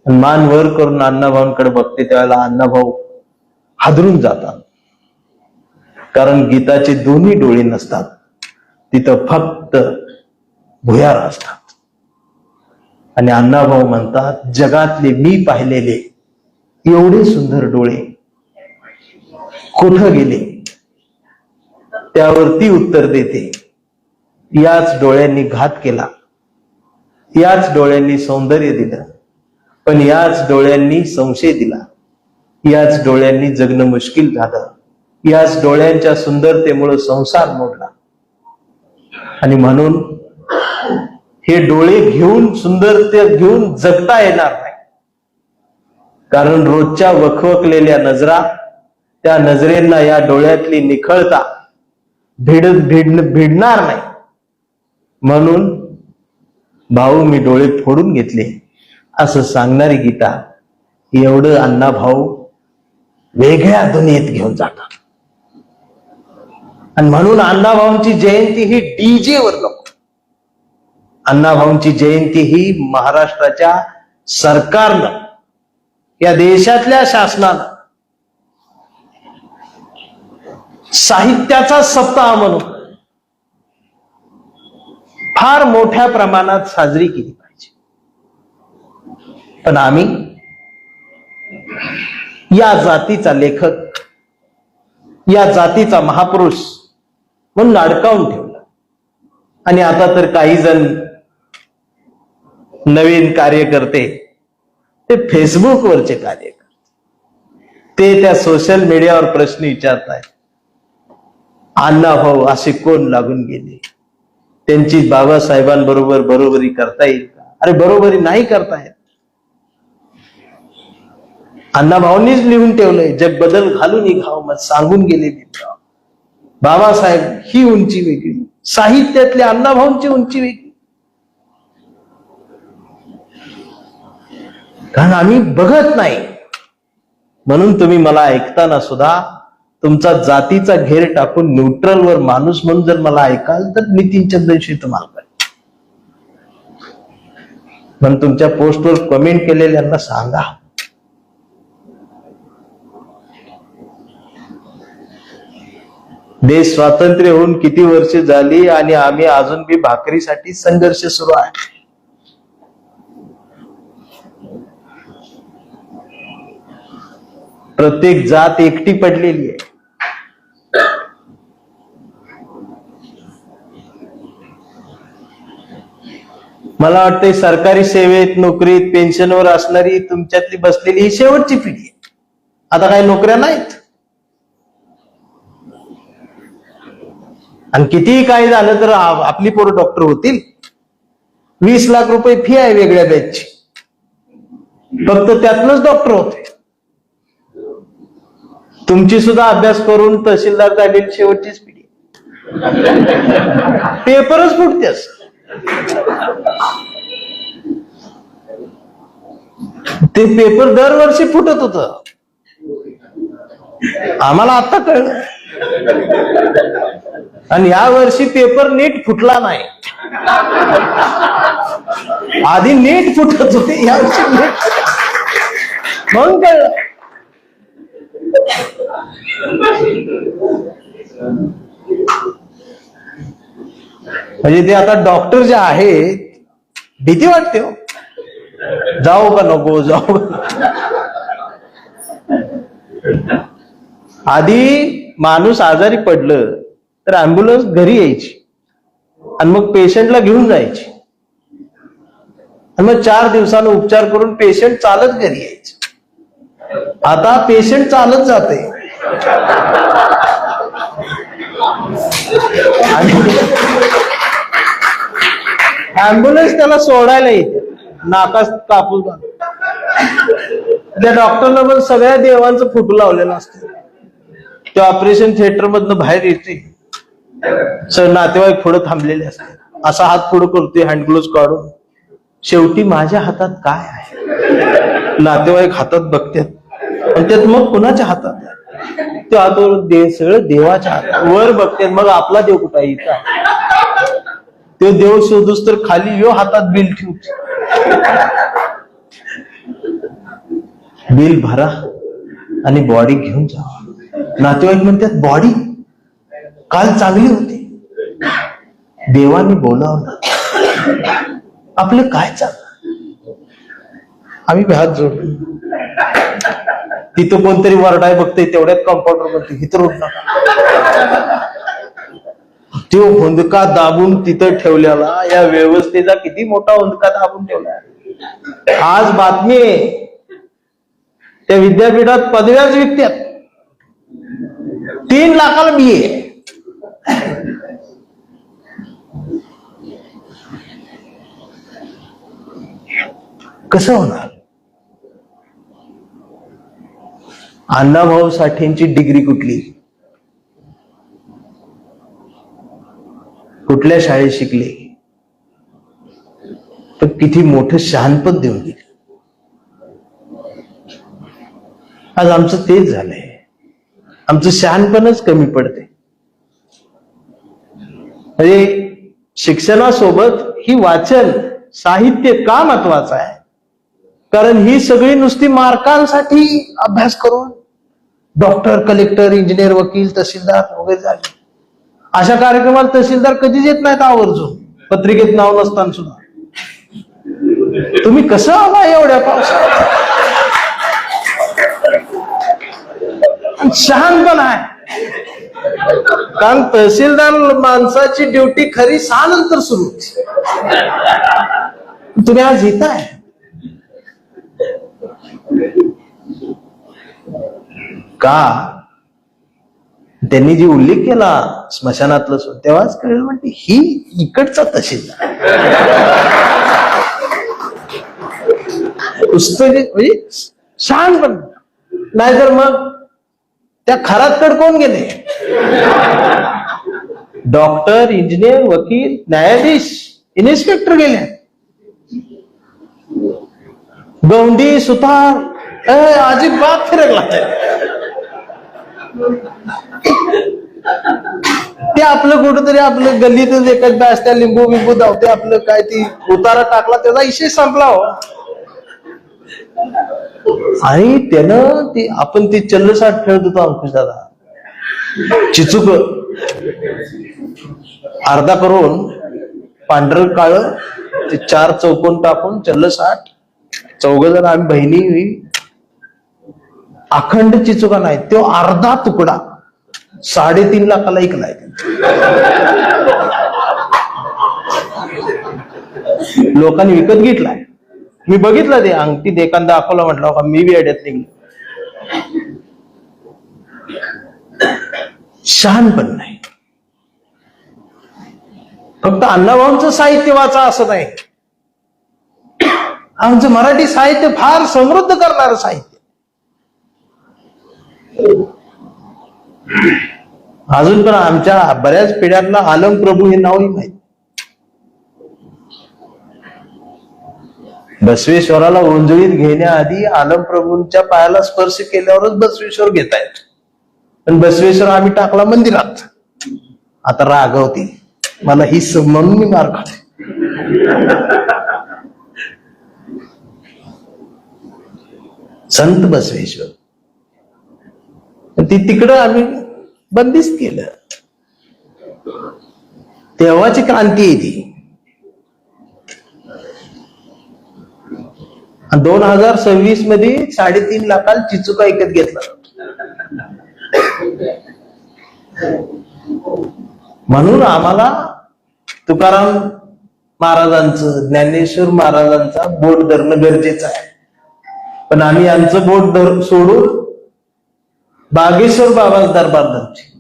आणि मान वर करून अण्णाभाऊंकडे बघते, त्यावेळेला अण्णाभाऊ हादरून जातात, कारण गीताचे दोन्ही डोळे नसतात, तिथं फक्त भुयार असतात. आणि अण्णाभाऊ म्हणतात, जगातले मी पाहिलेले एवढे सुंदर डोळे कुठं गेले त्यावरती उत्तर देते, याच डोळ्यांनी घात केला, याच डोळ्यांनी सौंदर्य दिलं, पण याच डोळ्यांनी संशय दिला, याच डोळ्यांनी जगणं मुश्किल झालं, याच डोळ्यांच्या सुंदरतेमुळे संसार मोडला. आणि म्हणून हे डोळे घेऊन, सुंदरते घेऊन जगता येणार नाही. कारण रोजच्या वखवकलेल्या नजरा, त्या नजरेंना या डोळ्यातली निखळता भिडणार नाही. म्हणून भाऊ मी डोळे फोडून घेतले असं सांगणारी गीता एवढं अण्णा भाऊ वेगळ्या दुनियेत घेऊन जातात. आणि म्हणून अण्णाभाऊंची जयंती ही डीजे वर नको. अण्णाभाऊंची जयंती ही महाराष्ट्राच्या सरकारनं, या देशातल्या शासनानं साहित्याचा सप्ताह म्हणून फार मोठ्या प्रमाणात साजरी केली पाहिजे. पण आम्ही या जातीचा लेखक, या जातीचा महापुरुष म्हणून अडकावून ठेवलं. आणि आता तर काही जण नवीन कार्यकर्ते ते फेसबुकवरचे कार्यकर्ते ते त्या सोशल मीडियावर प्रश्न विचारतायत, अण्णा भाऊ असे कोण लागून गेले, त्यांची बाबासाहेबांबरोबर बरोबरी करता येईल का? अरे बरोबरी नाही करता येत. अण्णा भाऊंनीच लिहून ठेवलंय, जग बदल घालून निघाव मग सांगून गेले मित्र. बाबासाहेब ही उंची वेगळी, साहित्यातल्या अण्णा भाऊंची उंची वेगळी. कारण आम्ही बघत नाही. म्हणून तुम्ही मला ऐकताना सुद्धा तुमचा जातीचा घेर टाकून न्यूट्रलवर माणूस म्हणून जर मला ऐकाल तर नितीन चंद्रशी तुम्हाला कळेल. पण तुमच्या पोस्टवर कमेंट केलेल्यांना सांगा, देश स्वातंत्र्य होऊन किती वर्ष झाली आणि आम्ही अजून बी भाकरीसाठी संघर्ष सुरू आहे. प्रत्येक जात एकटी पडलेली आहे. मला वाटतंय सरकारी सेवेत, नोकरीत, पेन्शनवर असणारी तुमच्यातली बसलेली ही शेवटची पिढी आहे. आता काही नोकऱ्या नाहीत. आणि कितीही काही झालं तर आपली पोरं डॉक्टर होतील. 20 लाख रुपये फी आहे वेगळ्या बॅचची, फक्त त्यातनच डॉक्टर होते. तुमची सुद्धा अभ्यास करून तहसीलदार झालेली शेवटचीच पिढी. पेपरच फुटतेस. ते पेपर दरवर्षी फुटत होत, आम्हाला आता कळलं. आणि या वर्षी पेपर नीट फुटला नाही. आधी नीट फुटत होते, या वर्षी नीट म्हणून कळलं. म्हणजे ते आता डॉक्टर जे आहेत भीती वाटते हो, जाऊ का नको जाऊ. आधी माणूस आजारी पडलं तर अँब्युलन्स घरी यायची आणि मग पेशंटला घेऊन जायची आणि मग 4 दिवसानं उपचार करून पेशंट चालत घरी यायचे. आता पेशंट चालत जाते आणि अँब्युलन्स त्याला सोडायला येते, नाकास कापूस घालून. त्या डॉक्टरनं पण सगळ्या देवांचं फोटो लावलेला असतो. ते ऑपरेशन थिएटर मधनं बाहेर येते, नातेवाईक पुढे थांबलेले असते, असा हात पुढे करतोय हँडग्लोव्ह काढून. शेवटी माझ्या हातात काय आहे, नातेवाईक हातात बघतात आणि त्यात मग कुणाच्या हातात आहे, ते हातावर सगळं देवाच्या हातात वर बघतात. मग आपला देव कुठं आहे इथं, तो देव शोधूस तर खाली यो हातात बिल ठेवतो. बिल भरा आणि बॉडी घेऊन जा. नातेवाईक म्हणतात बॉडी काल चांगली होती, देवाने बोलावलं, आपलं काय चाललं. आम्ही हात जोडलो. तिथं कोणतरी वरडाय बघते तेवढ्यात कंपाऊंडर म्हणते इथं रोड नका. तो हुंदका दाबून तिथं ठेवलेला, या व्यवस्थेचा किती मोठा हुंदका दाबून ठेवला. आज बातमी आहे, त्या विद्यापीठात पदव्याच विकत्यात. 3 लाखाला BA. कसं होणार? अण्णाभाऊ साठेंची डिग्री कुठली, कुठल्या शाळेत शिकले, तर किती मोठं शहाणपण देऊन गेले. आज आमचं तेच झालंय, आमचं शहाणपणच कमी पडते. म्हणजे शिक्षणासोबत ही वाचन साहित्य का महत्वाचं आहे? कारण ही सगळी नुसती मार्कांसाठी अभ्यास करून डॉक्टर, कलेक्टर, इंजिनियर, वकील, तहसीलदार वगैरे झाले. अशा कार्यक्रमाला तहसीलदार कधीच येत नाहीत आवर्जून, पत्रिकेत नाव नसताना सुद्धा. तुम्ही कसं आला एवढ्या पावसात? शहाणपण आहे. कारण तहसीलदार माणसाची ड्युटी खरी 6 नंतर सुरू होती. तुम्ही आज येताय का? त्यांनी जी उल्लेख केला स्मशानातलं, तेव्हाच कळलं म्हणते ही इकडचा तहसीलदार. म्हणजे शहाणपण. नाहीतर मग त्या खरातकड कोण गेले? डॉक्टर, इंजिनियर, वकील, न्यायाधीश, इन्स्पेक्टर गेले. गौंडी, सुतार अजिबात फिरकला. ते आपलं कुठंतरी आपलं गल्लीतच एकच असत्या लिंबू बिंबू धावते, आपलं काय ती उतारा टाकला त्याचा विषय संपला हो. आणि त्यानं ती आपण ती चल्लसाट खेळत होतो अंकुश दादा, चिचुक अर्धा करून पांढरं काळ ते 4 चौकोन टाकून चल्लसाट, 4 जण आम्ही बहिणी, अखंड चिचुका नाही, तो अर्धा तुकडा 3.5 लाखाला ऐकलाय. लोकांनी विकत घेतलाय. मी बघितलं ते अंगठी एखादा दाखवला, म्हटलं का मी बी अड्यात निघलो. शहाणपण नाही. फक्त अण्णाभाऊंचं साहित्य वाचा असं नाही, आमचं मराठी साहित्य फार समृद्ध करणारं साहित्य. अजून पण आमच्या बऱ्याच पिढ्यांना आलम प्रभू हे नावही माहित. बसवेश्वराला ओंजळीत घेण्याआधी आलम प्रभूंच्या पायाला स्पर्श केल्यावरच बसवेश्वर घेतायत. पण बसवेश्वर आम्ही टाकला मंदिरात. आता रागवती मला ही म्हणून मी मार खाते. संत बसवेश्वर ती तिकडं आम्ही बंदिस्त केलं. तेव्हाची क्रांती आहे ती. 2026 मध्ये 3.5 लाखाला चिचुका ऐकत घेतला. म्हणून आम्हाला तुकाराम महाराजांचं, ज्ञानेश्वर महाराजांचा बोट धरणं गरजेचं आहे. पण आम्ही यांचं बोट सोडून बागेश्वर बाबाच दरबार धरचे.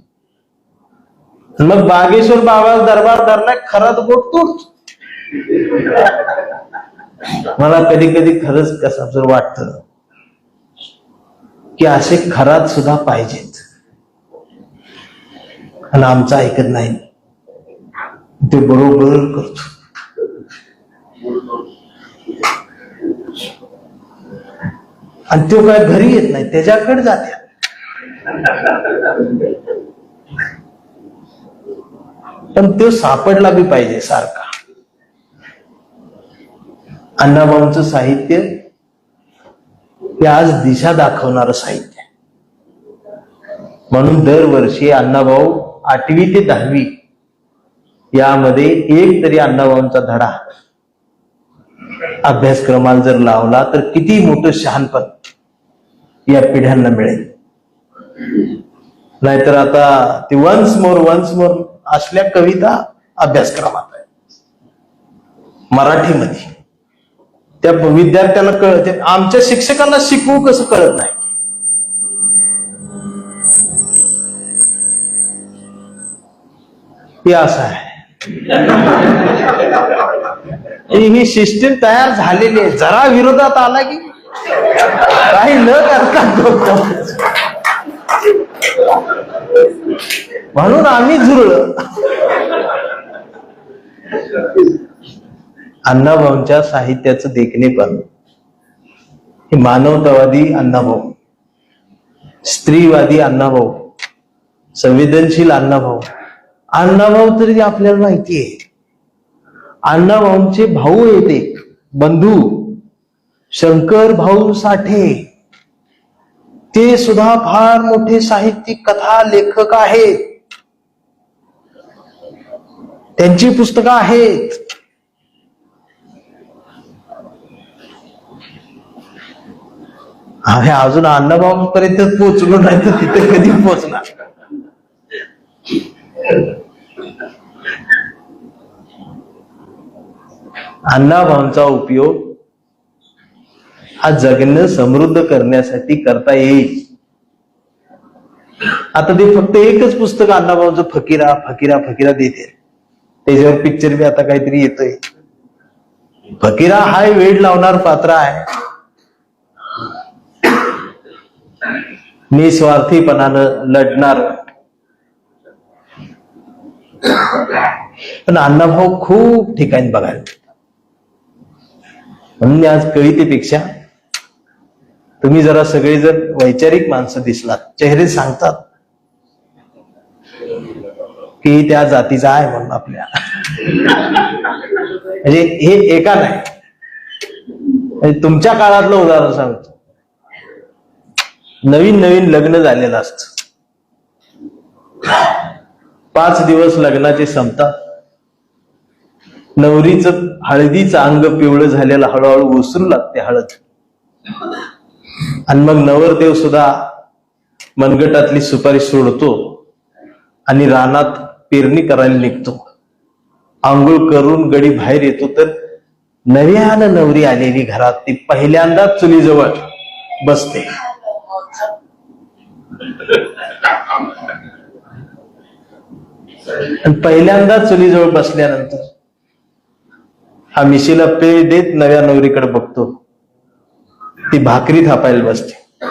मग बागेश्वर बाबाच दरबार धरलाय, खरात बोट तोडतो. मला कधी कधी खरंच कसं जर वाटतं की असे खरात सुद्धा पाहिजेत. आणि आमचं ऐकत नाही, ते बरोबर करतो. आणि तो काय घरी येत नाही, त्याच्याकडे जाते. पण तो सापडला बी पाहिजे सारखा. अण्णाभाऊंचं साहित्य हे आज दिशा दाखवणारं साहित्य. म्हणून दरवर्षी अण्णाभाऊ 8वी ते 10वी यामध्ये एक तरी अण्णाभाऊंचा धडा अभ्यासक्रमाला जर लावला तर किती मोठं शहाणपण. या पिढ्यांना मिळेल. नाहीतर आता ती वन्स मोर असल्या कविता अभ्यासक्रमात आहे मराठीमध्ये. त्या विद्यार्थ्याला कळत, आमच्या शिक्षकांना शिकवू कसं कळत नाही. हे असं आहे. ही सिस्टीम तयार झालेली आहे. जरा विरोधात आला की काही न करता म्हणून आम्ही झुरळ. अण्णाभाऊंच्या साहित्याचं देखणेपण हे मानवतावादी अण्णाभाऊ, स्त्रीवादी अण्णाभाऊ, संवेदनशील अण्णाभाऊ. अण्णाभाऊ तरी आपल्याला माहिती आहे. अण्णाभाऊंचे भाऊ आहेत एक बंधू शंकर भाऊ साठे, ते सुद्धा फार मोठे साहित्यिक कथा लेखक आहेत. त्यांची पुस्तकं आहेत. हे अजून अण्णाभाऊ पर्यंत पोहोचलो नाही तर तिथे कधी पोहोचणार. अण्णाभाऊंचा उपयोग हा जगणं समृद्ध करण्यासाठी करता येईल. आता ते फक्त एकच पुस्तक अण्णाभाऊंचं फकीरा फकीरा फकीरा देते. त्याच्यावर पिक्चर बी आता काहीतरी येतोय. फकीरा हा वेड लावणार पात्र आहे. निस्वार्थीपणानं लढणार. पण अण्णाभाऊ खूप ठिकाणी बघायला. म्हणून आज कवितेपेक्षा तुम्ही जरा सगळे जर वैचारिक माणसं दिसलात, चेहरे सांगतात की त्या जातीचा आहे म्हणून आपल्या. म्हणजे हे एका नाही, म्हणजे तुमच्या काळातलं उदाहरण सांगतो. नवीन नवीन लग्न झालेलं असत. 5 दिवस लग्नाचे संपतात. नवरीचं हळदीचं अंग पिवळं झालेलं हळूहळू ओसरू लागते हळद. आणि मग नवरदेव सुद्धा मनगटातली सुपारी सोडतो आणि रानात पेरणी करायला निघतो. आंघोळ करून गडी बाहेर येतो तर नव्यानं नवरी आलेली घरात ती पहिल्यांदाच चुलीजवळ बसते. आणि पहिल्यांदा चुलीजवळ बसल्यानंतर हा मिशीला पेळ देत नव्या नवरीकडे बघतो. ती भाकरी थापायला बसते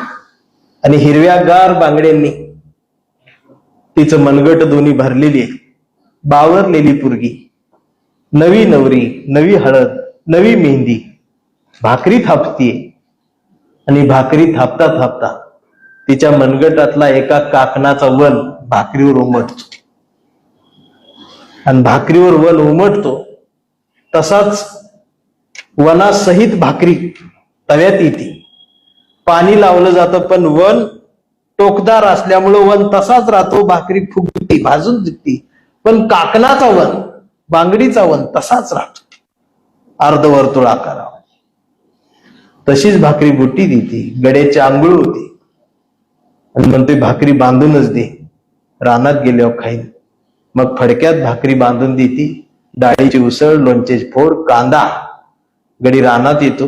आणि हिरव्यागार बांगड्यांनी तिचं मनगट दोन्ही भरलेली आहे. बावरलेली पोरगी, नवी नवरी, नवी हळद, नवी मेहंदी, भाकरी थापतीये. आणि भाकरी थापता थापता तिच्या मनगटातला एका काकणाचा वन भाकरीवर उमटतो. आणि भाकरीवर वन उमटतो तसाच वनासहित भाकरी तव्यात येते. पाणी लावलं जातं पण वन टोकदार असल्यामुळं वन तसाच राहतो. भाकरी फुगती भाजून दिसती पण काकणाचा वन, बांगडीचा वन तसाच राहतो अर्धवर्तुळ आकारावर. तशीच भाकरी बुट्टी देते. गड्याची आंघोळ होती आणि म्हणते भाकरी बांधूनच दे, रानात गेल्यावर खाईन. मग फडक्यात भाकरी बांधून देते. डाळीची उसळ, लोणचेची फोड, कांदा. गडी रानात येतो.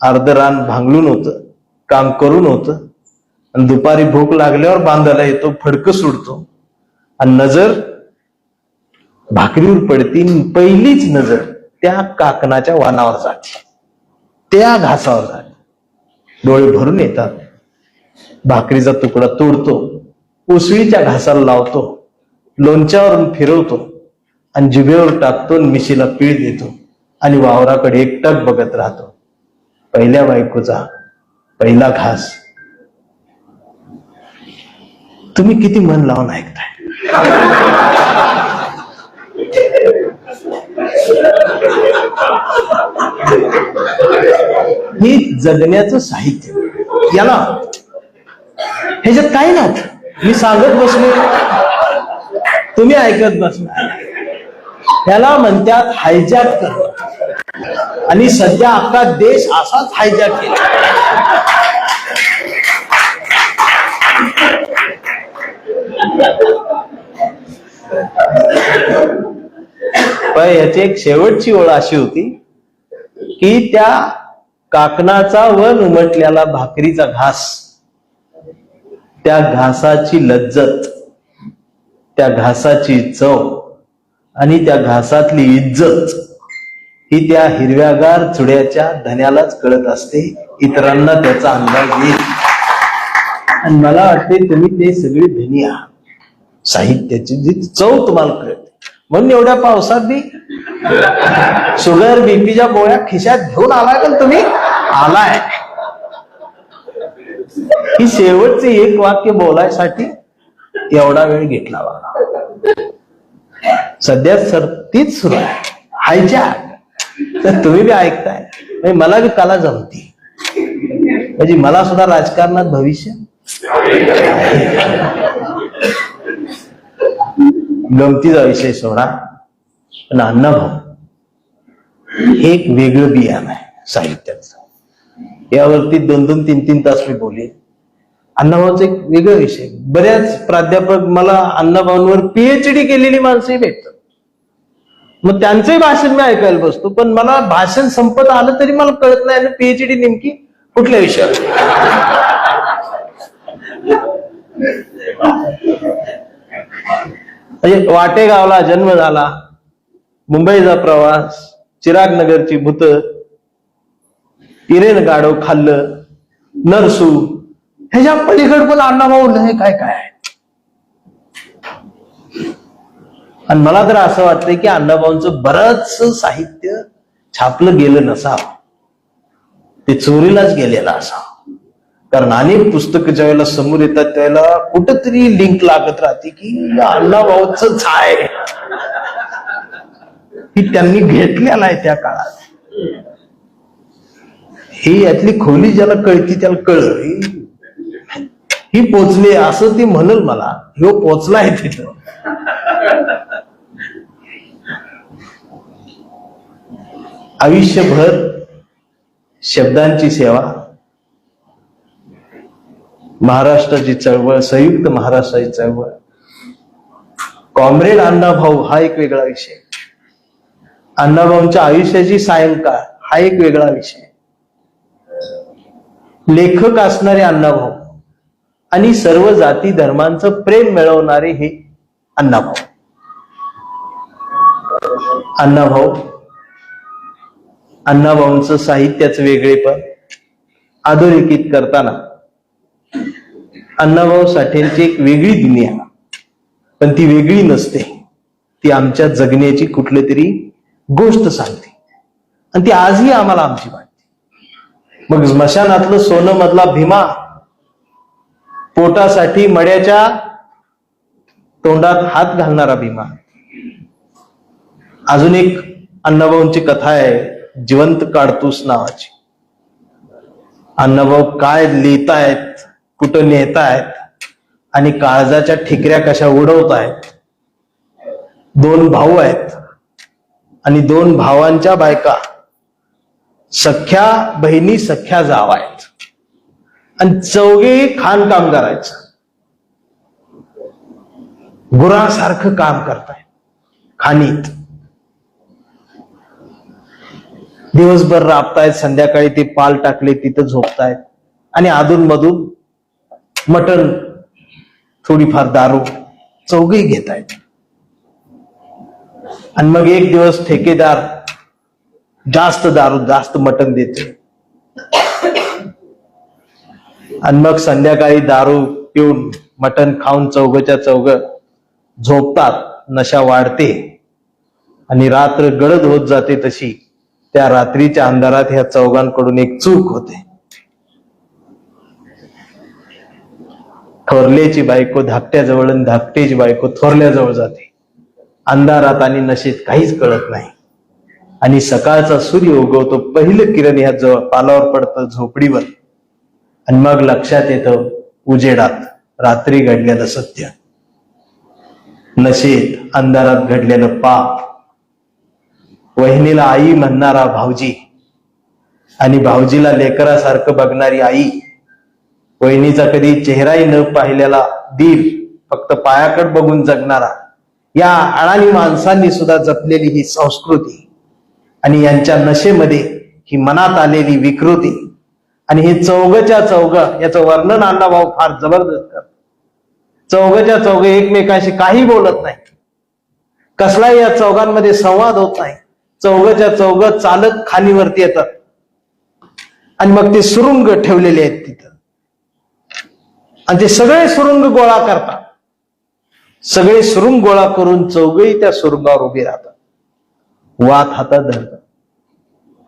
अर्ध रान भांगलून होतं, काम करून होतं. आणि दुपारी भूक लागल्यावर बांधायला येतो. फडकं सोडतो आणि नजर भाकरीवर पडती. पहिलीच नजर त्या काकणाच्या वानावर जाते, त्या घासावर जाते. डोळे भरून येतात. भाकरीचा तुकडा तोडतो, उसळीच्या घासाला लावतो, लोणच्यावरून फिरवतो आणि जिभेवर टाकतो. मिशीला पीळ देतो आणि वावराकडे एकटक बघत राहतो. पहिल्या बायकोचा पहिला घास. तुम्ही किती मन लावून ऐकताय. हे जगण्याचं साहित्य. याला ह्याच्यात काही नव्हतं. मी सांगत बसलो, तुम्ही ऐकत बसला. त्याला म्हणतात हायजॅक करणं. आणि सध्या अख्खा देश असाच हायजॅक केला. पण याची एक शेवटची ओळ अशी होती की त्या काकणाचा वन उमटलेला भाकरीचा घास, त्या घासाची लज्जत, त्या घासाची चव आणि त्या घासातली इज्जत ही त्या हिरव्यागार चुड्याच्या धन्यालाच कळत असते, इतरांना त्याचा अंदाज येईल. आणि मला वाटते तुम्ही ते सगळे धनी आहात. साहित्याची जी चव तुम्हाला कळते म्हणून एवढ्या पावसात बी शुगर बीपीच्या गोळ्या खिशात घेऊन आलाय का तुम्ही? आलाय. ही शेवटचे एक वाक्य बोलायसाठी एवढा वेळ घेतला बघा. सध्या सर तीच सुरू आहे, हायजॅक. तर तुम्ही बी ऐकताय, म्हणजे मला बी कला जमती, म्हणजे मला सुद्धा राजकारणात भविष्य. गमतीचा विषय सोडा, पण अण्णाभाऊ हे एक वेगळं बियाण आहे साहित्याचं. यावरती 2-2, 3-3 तास मी बोलेन. अण्णाभाऊचा एक वेगळा विषय. बऱ्याच प्राध्यापक मला अण्णाभाऊंवर पीएचडी केलेली माणसंही भेटतात, मग त्यांचंही भाषण मी ऐकायला बसतो, पण मला भाषण संपत आलं तरी मला कळत नाही पीएचडी नेमकी कुठल्या विषयावर. म्हणजे वाटेगावला जन्म झाला, मुंबईचा प्रवास, चिराग नगरची भूत, इरेन गाडव खाल्लं, नरसू, ह्याच्या पलीकडे पण अण्णाभाऊ हे काय काय आहे. आणि मला तर असं वाटतंय की अण्णाभाऊंचं बरंच साहित्य छापलं गेलं नसावं, ते चोरीलाच गेलेलं असावं. कारण अनेक पुस्तकं ज्या वेळेला समोर येतात त्यावेळेला कुठंतरी लिंक लागत राहते की अण्णाभाऊच आहे, की त्यांनी घेतलेला आहे त्या काळात. ही यातली खोली ज्याला कळती त्याला कळलं, ही पोचली असं ती म्हणल मला, ह्यो पोचलाय तिथं. आयुष्यभर शब्दांची सेवा, महाराष्ट्राची चळवळ, संयुक्त महाराष्ट्राची चळवळ, कॉम्रेड अण्णाभाऊ हा एक वेगळा विषय, अण्णाभाऊंच्या आयुष्याची सायंकाळ हा एक वेगळा विषय, लेखक असणारे अण्णाभाऊ आणि सर्व जाती धर्मांचं प्रेम मिळवणारे हे अण्णाभाऊ. अण्णाभाऊंचं साहित्याचं वेगळेपण अधोरेखित करताना अण्णाभाऊ साठेंची एक वेगळी दुनिया, पण ती वेगळी नसते, ती आमच्या जगण्याची कुठली तरी गोष्ट सांगते, आणि ती आजही आम्हाला आमची वाटते. मग स्मशानातलं सोनं मधला भीमा, पोटासाठी मड्याच्या तोंडात हात घालणारा भीमा. अजून एक अण्णाभाऊंची कथा आहे, जिवंत काडतूस नावाची. अण्णाभाऊ काय लिहितायत, कुठं नेतायत आणि काळजाच्या ठिकऱ्या कशा उडवतायत. 2 भाऊ आहेत आणि 2 भावांच्या बायका सख्या बहिणी, सख्या जावा आहेत, आणि 4घे खाण काम करायचं, गुरासारखं काम करतायत खाणीत. दिवसभर राबतायत, संध्याकाळी ते पाल टाकले तिथं झोपतायत, आणि अधून मधून मटण, थोडीफार दारू 4घे घेतायत. आणि मग एक दिवस ठेकेदार जास्त दारू, जास्त मटण देते, आणि मग संध्याकाळी दारू पिऊन मटण खाऊन 4घच्या 4घ झोपतात. नशा वाढते आणि रात्र गडद होत जाते. तशी त्या रात्रीच्या अंधारात ह्या 4घांकडून एक चूक होते. थोरल्याची बायको धाकट्याजवळ आणि धाकट्याची बायको थोरल्याजवळ जाते. अंधारात आणि नशेत काहीच कळत नाही, आणि सकाळचा सूर्य उगवतो, पहिलं किरण ह्या पालावर पडतं झोपडीवर, आणि मग लक्षात येतं उजेडात रात्री घडलेलं सत्य, नशेत अंधारात घडलेलं पाप. वहिनीला आई म्हणणारा भाऊजी आणि भाऊजीला लेकरासारखं बघणारी आई, वहिनीचा कधी चेहराही न पाहिलेला दीर, फक्त पायाकड बघून जगणारा, या अडाणी माणसांनी सुद्धा जपलेली ही संस्कृती आणि यांच्या नशेमध्ये ही मनात आलेली विकृती आणि हे चौघच्या चौघ, याचं वर्णन अण्णाभाऊ फार जबरदस्त करतात. चौघच्या चौघ एकमेकांशी काही बोलत नाही, कसलाही या चौघांमध्ये संवाद होत नाही. चौघच्या चौघ चालत खालीवरती येतात आणि मग ते सुरुंग ठेवलेले आहेत तिथं, आणि ते सगळे सुरुंग गोळा करतात. सगळे सुरुंग गोळा करून चौघही त्या सुरुंगावर उभे राहतात, वात हातात धरतात.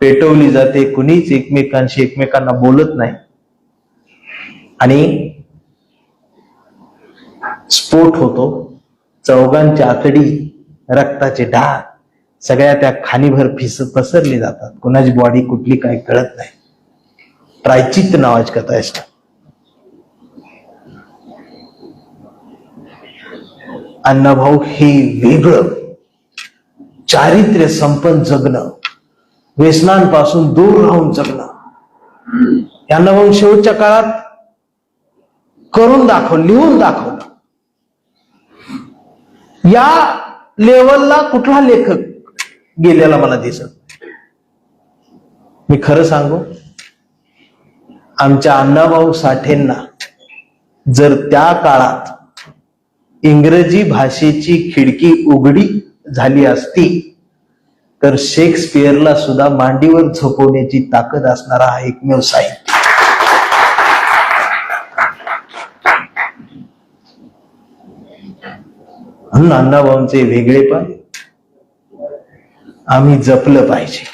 पेटवली जाते, कुणीच एकमेकांना बोलत नाही आणि स्फोट होतो. चौघांच्या आतडी रक्ताचे डाग सगळ्या त्या खाणीभर पसरले जातात. कुणाची बॉडी कुठली काय कळत नाही. प्रायचित्त नावाची कथा आहे. अण्णाभाऊ हे वेगळं चारित्र्य संपन्न जगणं, व्यसनांपासून दूर राहून जगणं, अण्णाभाऊ शेवटच्या काळात करून दाखवलं, लिहून दाखवलं. या लेवलला कुठला लेखक गेलेला मला दिसत नाही. मी खरं सांगू, आमच्या अण्णाभाऊ साठेंना जर त्या काळात इंग्रजी भाषेची खिडकी उघडी झाली असती तर शेक्सपियरला सुद्धा मांडीवर झोपवण्याची ताकद असणारा हा एकमेव साहित्य. म्हणून अण्णाभाऊंचे वेगळेपण आम्ही जपलं पाहिजे.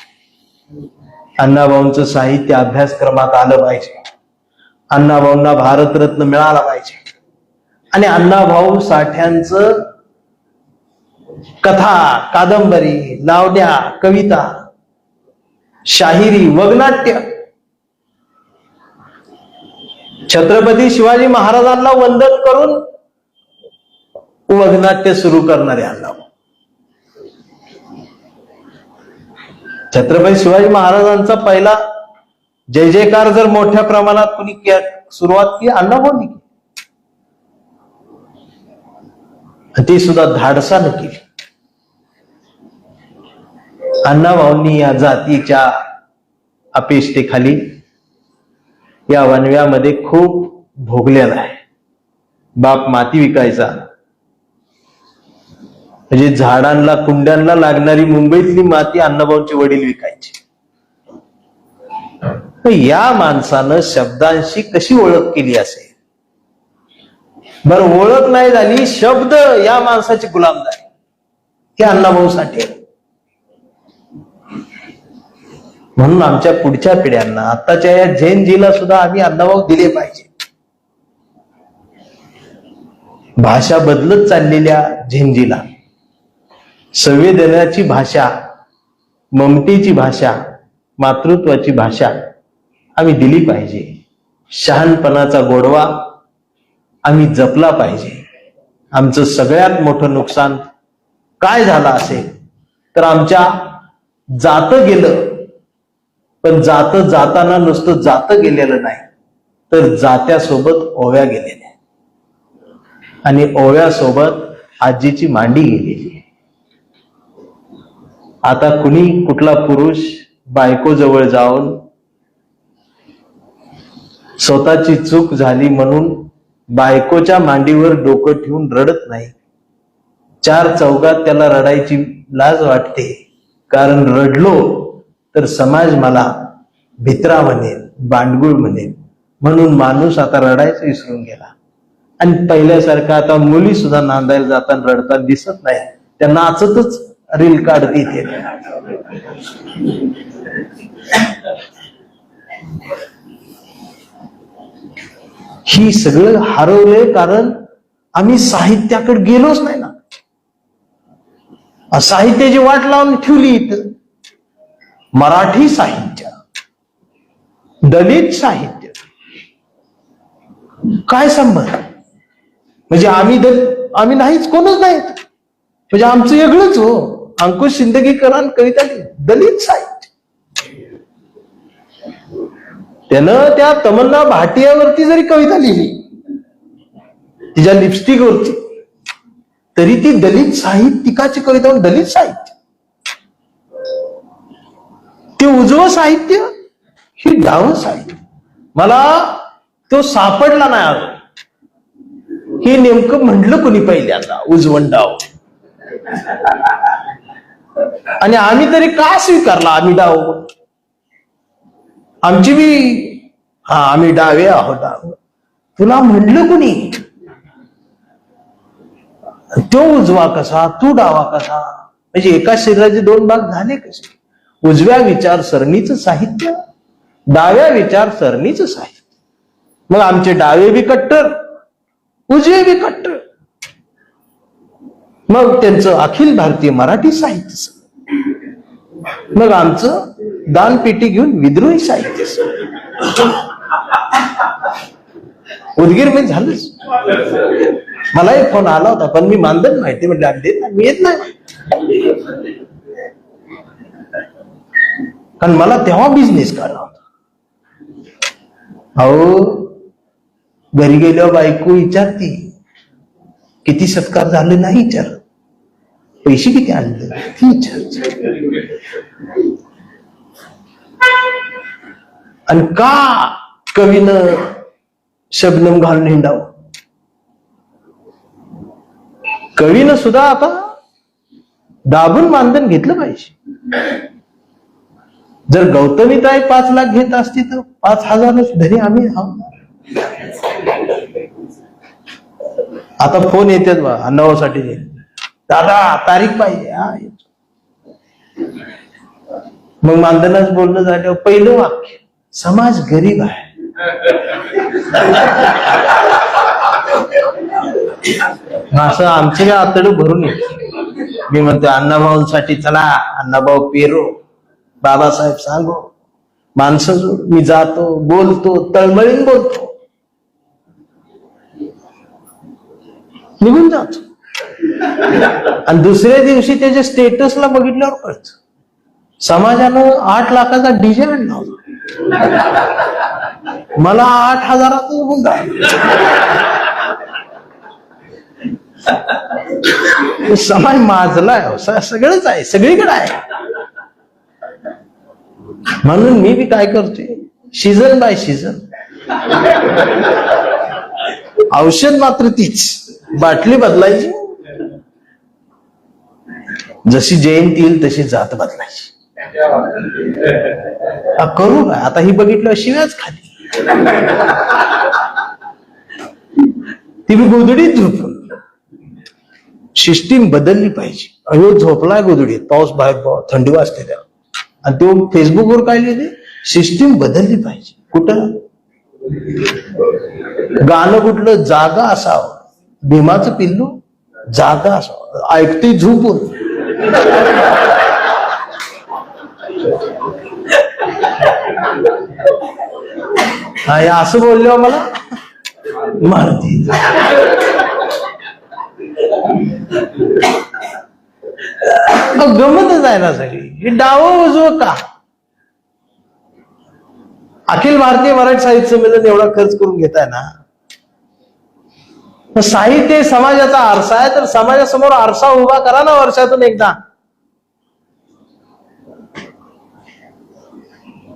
अण्णाभाऊंचं साहित्य अभ्यासक्रमात आलं पाहिजे. अण्णाभाऊंना भारतरत्न मिळाला पाहिजे. आणि अण्णाभाऊ साठ्यांचं कथा, कादंबरी, लावण्या, कविता, शाहिरी, वगनाट्य, छत्रपती शिवाजी महाराजांना वंदन करून वगनाट्य सुरू करणारे अण्णाभाऊ. छत्रपती शिवाजी महाराजांचा पहिला जय जयकार जर मोठ्या प्रमाणात कुणी सुरुवात केली, अण्णाभाऊंनी केली. ती सुद्धा धाडसानं केली. अण्णाभाऊंनी या जातीच्या अपेष्टेखाली या वनव्यामध्ये खूप भोगलेला आहे. बाप माती विकायचा, म्हणजे झाडांना कुंड्यांना लागणारी मुंबईतली माती अण्णाभाऊंचे वडील विकायचे. या माणसानं शब्दांशी कशी ओळख केली असेल? बरं, ओळख नाही झाली, शब्द या माणसाचे गुलाम झाले. हे अण्णाभाऊ साठे. म्हणून आमच्या पुढच्या पिढ्यांना, आताच्या या झेनजीला सुद्धा आम्ही अण्णाभाऊ दिले पाहिजे. भाषा बदलत चाललेल्या झेनजीला संवेदनाची भाषा, ममतेची भाषा, मातृत्वाची भाषा आम्ही दिली पाहिजे. शहाणपणाचा गोडवा आम्ही जपला पाहिजे. आमचं सगळ्यात मोठं नुकसान काय झालं असेल तर आमच्या जातं गेलं, पण जाताना नुसतं जातं गेलेलं नाही, तर जात्यासोबत ओव्या गेलेल्या आणि ओव्यासोबत आजीची मांडी गेलेली. आता कुणी कुठला पुरुष बायको जवळ जाऊन स्वतःची चूक झाली म्हणून बायकोच्या मांडीवर डोकं ठेवून रडत नाही. चार चौघात त्याला रडायची लाज वाटते, कारण रडलो तर समाज मला भित्रा म्हणेल, बांडगुळ म्हणेल. म्हणून माणूस आता रडायचं विसरून गेला. आणि पहिल्यासारखं आता मुली सुद्धा नांदायला जाताना रडताना दिसत नाही, त्या नाचतच रील काढते. ही सगळं हरवलंय कारण आम्ही साहित्याकडे गेलोच नाही ना. साहित्याची वाट लावून ठेवली इथं. मराठी साहित्य, दलित साहित्य, काय संबंध? म्हणजे आम्ही नाहीच, कोणच नाही. म्हणजे आमचं वेगळंच हो. अंकुश सिंदगीकरांन कविता दलित साहित्य. त्यानं त्या तमन्ना भाटियावरती जरी कविता लिहिली तिच्या लिपस्टिक वरती, तरी ती दलित साहित्यिकाची कविता, दलित साहित्य ते उजवं साहित्य, ही डावं साहित्य. मला तो सापडला नाही अजून. हे नेमकं म्हटलं कोणी पहिल्यांदा, उजवण डाव. आणि आम्ही तरी का स्वीकारला आम्ही डाव? आमची बी आम्ही डावे आहोत. डाव तुला म्हणलं कोणी? तो उजवा कसा, तू डावा कसा? म्हणजे एका शरीराचे दोन भाग झाले कसे? उजव्या विचारसरणीचं साहित्य, डाव्या विचारसरणीचं साहित्य. मग आमचे डावे बी कट्टर, उजवे बी कट्टर. मग त्यांचं अखिल भारतीय मराठी साहित्य, मग आमचं दानपेटी घेऊन विद्रोही साहित्य. उदगीर मध्ये झालंच. मला एक फोन आला होता, पण मी मानधन माहिती म्हटलं अगदी मी येत नाही, कारण मला तेव्हा बिझनेस करायला होता. अहो घरी गेल्यावर बायको विचारती किती सत्कार झाले, नाही विचार. पैसे किती आणले ती विचार. आणि का कवीनं शबनम घालून हिंडावं? कवीनं सुद्धा आता दाबून मानधन घेतलं पाहिजे. जर गौतमीताई 5 लाख घेत असती तर 5,000 धरी आम्ही आहोत. आता फोन येतात बा अण्णाभाऊसाठी, दादा तारीख पाहिजे. मग मानधनाच बोलणं झाल्यावर पहिलं वाक्य, समाज गरीब आहे. असं आमचे आतड भरून येते. मी म्हणतो अण्णाभाऊंसाठी चला, अण्णाभाऊ पेरो, बाबासाहेब सांगो, माणसं जोड. मी जातो, बोलतो, तळमळीन बोलतो, निघून जातो. आणि दुसऱ्या दिवशी त्याच्या स्टेटसला बघितल्यावर कळत समाजानं 8 लाखाचा डीजे आणला होता, मला 8,000चा गुंडा. समाज माजलाय, सगळंच आहे, सगळीकडे आहे. म्हणून मी बी काय करतोय, सीझन बाय सीझन. औषध मात्र तीच, बाटली बदलायची, जशी जयंती येईल तशी जात बदलायची. करू काय आता? ही बघितलं शिव्याच खाली, ती बी गोधडीत झोपून. सिस्टीम बदलली पाहिजे. अयो झोपलाय गोधडीत, पाऊस बाहेर, थंडी वाजते त्याला, आणि तो फेसबुकवर काय लिहिले, सिस्टीम बदलली पाहिजे. कुठं गाणं कुठलं, जागा असावं, भीमाचं पिल्लू जागा असावं, ऐकते झोपून. असं बोलल्यावर मला मारती. गमतच आहे ना सगळी. हे डावं उजवं का? अखिल भारतीय मराठी साहित्य संमेलन एवढा खर्च करून घेताय ना, साहित्य समाजाचा आरसा आहे, तर समाजासमोर आरसा उभा करा ना वर्षातून एकदा.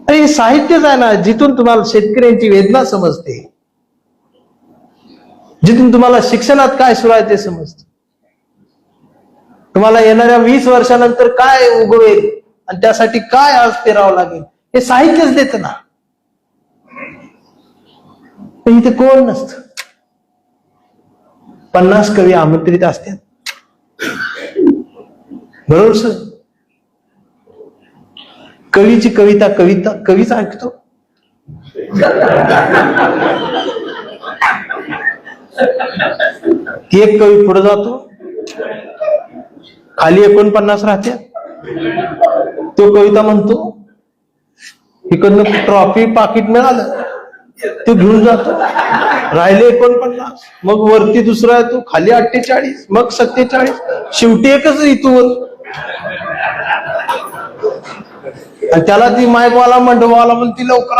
अरे साहित्यच आहे ना, जिथून तुम्हाला शेतकऱ्यांची वेदना समजते, जिथून तुम्हाला शिक्षणात काय सुरू आहे ते समजते, तुम्हाला येणाऱ्या 20 वर्षानंतर काय उगवेल आणि त्यासाठी काय आज पेरावं लागेल, हे साहित्यच देत ना. इथे कोण नसत. 50 कवी आमंत्रित असतात, बरोबर सर? कवीची कविता कवीच ऐकतो. ती एक कवी पुढे जातो, खाली 49 राहत्या. तो कविता म्हणतो, इकडनं ट्रॉफी पाकिट मिळालं, तो घेऊन जातो, राहिले 49. मग वरती दुसरा येतो, खाली 48, मग 47, शेवटी एकच इथून. आणि त्याला ती मायकवाला मंडपवाला म्हणती लवकर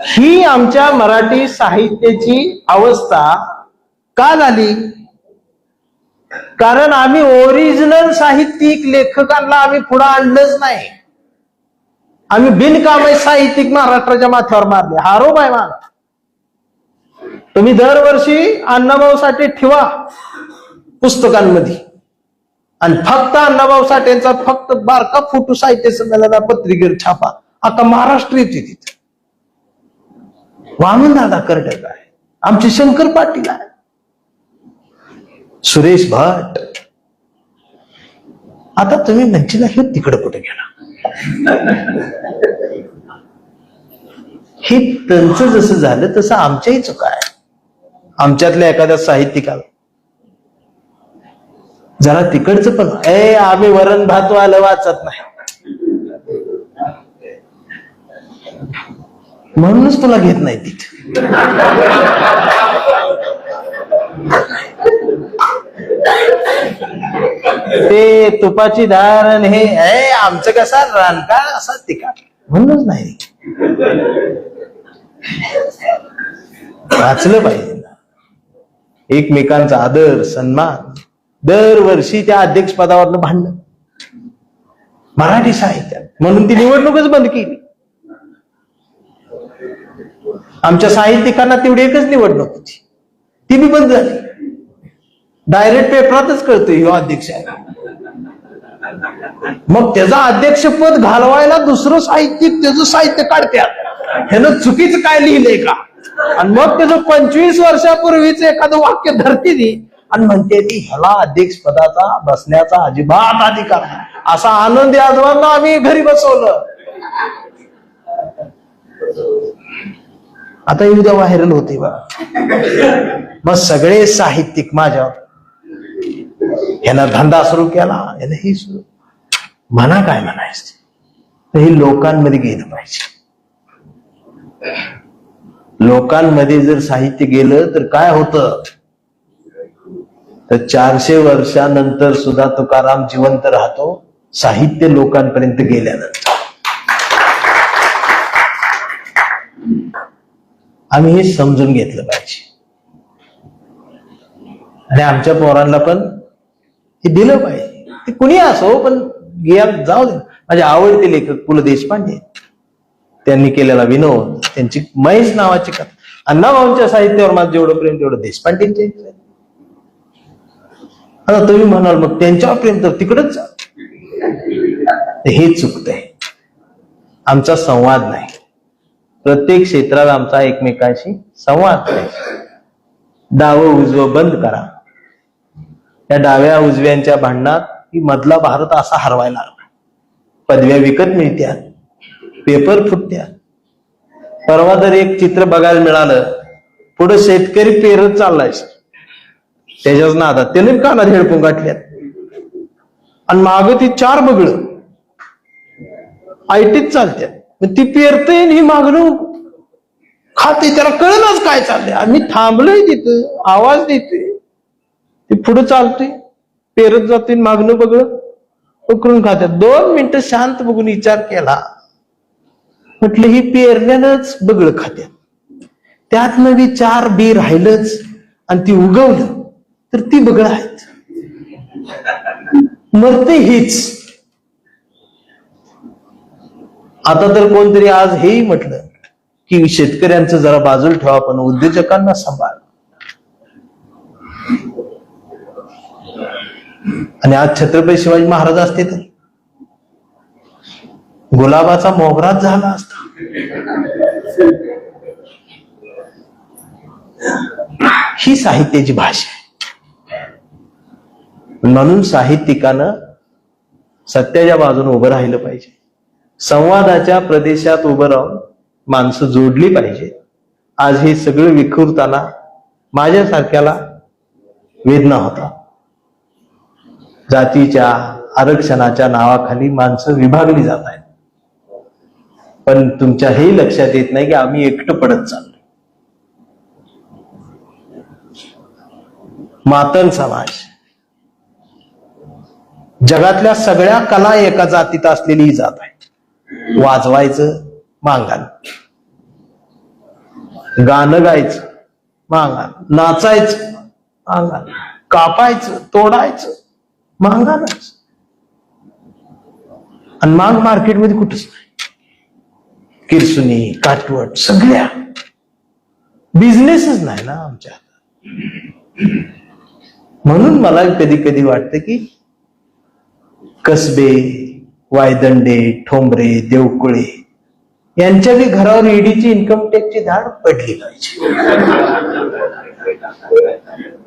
ही आमच्या मराठी साहित्याची अवस्था का झाली? कारण आम्ही ओरिजिनल साहित्यिक लेखकांना आम्ही पुढे आणलंच नाही. आम्ही बिनकामी साहित्यिक महाराष्ट्राच्या माथ्यावर मारले. हा आरोप आहे माझा. तुम्ही दरवर्षी अण्णाभाऊ साठे ठेवा पुस्तकांमध्ये, आणि फक्त अण्णाभाऊ साठेंचा फक्त बारका फोटो साहित्य संमेलना पत्रिकेवर छापा. आता महाराष्ट्र येते तिथे. वामनदादा कर्डक आहे, आमचे शंकर पाटील आहे, सुरेश भट. आता तुम्ही म्हणशील हे तिकडे कुठे गेला? हे त्यांचं जसं झालं तसं आमच्याही चुका आहे. आमच्यातल्या एखाद्या साहित्यिकाला जरा तिकडचं पण आम्ही वरण भात वालं वाचत नाही म्हणूनच तुला घेत नाही तिथे. ते तुपाची धार आणि हे आमचं कसा रानकाळ असा तिका म्हणूनच नाही. वाचलं पाहिजे ना. एकमेकांचा आदर सन्मान. दरवर्षी त्या अध्यक्षपदावरनं भांडण मराठी साहित्यात, म्हणून ती निवडणूकच बंद केली. आमच्या साहित्यिकांना तेवढी एकच निवडणूक होती, ती बी बंद झाली. डायरेक्ट पेपरातच कळतोय ह्यो अध्यक्ष आहे. मग त्याचं अध्यक्षपद घालवायला दुसरं साहित्यिक त्याचं साहित्य काढत्यात. ह्यानं चुकीचं काय लिहिलंय का? आणि मग त्याचं 25 वर्षापूर्वीच एखादं वाक्य धरती ती आणि म्हणते ती ह्याला अध्यक्ष पदाचा बसण्याचा अजिबात अधिकार नाही. असा आनंद यादवांना आम्ही घरी बसवलं. आता उद्या व्हायरल होते बा. मग सगळे साहित्यिक माझ्यावर ह्यानं धंदा सुरू केला, यानं ही सुरू म्हणा काय म्हणायचं. हे लोकांमध्ये गेलं पाहिजे. लोकांमध्ये जर साहित्य गेलं तर काय होतं, तर 400 वर्षानंतर सुद्धा तुकाराम जिवंत राहतो, साहित्य लोकांपर्यंत गेल्यानंतर. आम्ही हे समजून घेतलं पाहिजे आणि आमच्या पोरांना पण हे दिलं पाहिजे. ते कुणी असो, पण जाऊ दे. माझे आवडते लेखक पु ल देशपांडे, त्यांनी केलेला विनोद, त्यांची महेश नावाची कथा. अण्णाभाऊंच्या साहित्यावर माझं जेवढं प्रेम तेवढं देशपांडेंच्या. आता तुम्ही म्हणाल मग त्यांच्यावर प्रेम तर तिकडच जा. हे चुकतंय. आमचा संवाद नाही. प्रत्येक क्षेत्रात आमचा एकमेकांशी संवाद नाही. डावं उजवं बंद करा. त्या डाव्या उजव्यांच्या भांडणात ही मधला भारत असा हरवायला लागला. पदव्या विकत मिळत्या, पेपर फुटत्या. परवा तर एक चित्र बघायला मिळालं, पुढे शेतकरी पेरत चाललाय त्याच्याच नादात त्याने कानात हेडफोन गाठल्यात आणि माग ती 4 बगळं आयटीत चालत्यात. ती पेरतय ही मागणं खाते, त्याला कळलंच काय चाललंय. आम्ही थांबलोय तिथं, आवाज देतोय, ते पुढे चालतोय, पेरत जातोय, मागणं बगळं पकडून खात्यात. 2 मिनिटं शांत बघून विचार केला, म्हटलं ही पेरल्यानंच बगळं खात्यात, त्यात नवी 4 बी राहिलंच आणि ती उगवलं तर ती बगळं आहेत. मरते हीच. आता तर कोणतरी आज हेही म्हटलं की शेतकऱ्यांचं जरा बाजूला ठेवा, पण उद्योजकांना सांभाळ. आणि आज छत्रपती शिवाजी महाराज असते तर गुलाबाचा मोगराच झाला असता. ही साहित्याची भाषा आहे. म्हणून साहित्यिकानं सत्याच्या बाजूने उभं राहिलं पाहिजे. संवादाच्या प्रदेशात उभं राहून माणसं जोडली पाहिजे. आज हे सगळं विखुरताना माझ्यासारख्याला वेदना होता. जातीच्या आरक्षणाच्या नावाखाली माणसं विभागली जात आहेत. पण तुमच्या हे लक्षात येत नाही की आम्ही एकटं पडत चाललो. मातन समाज, जगातल्या सगळ्या कला एका जातीत असलेली ही जात आहे. वाजवायचं मांगान, गाणं गायचं मांगान, नाचायचं मांगान, कापायचं तोडायचं मांगानच. आणि मांग मार्केटमध्ये कुठंच नाही. किरसुनी काटवट सगळ्या बिझनेसच नाही ना आमच्या. म्हणून मला कधी कधी वाटतं की कसबे, वायदंडे, ठोंबरे, देवकुळे यांच्या बी घरावर ईडीची इन्कम टॅक्सची धाड पडली पाहिजे.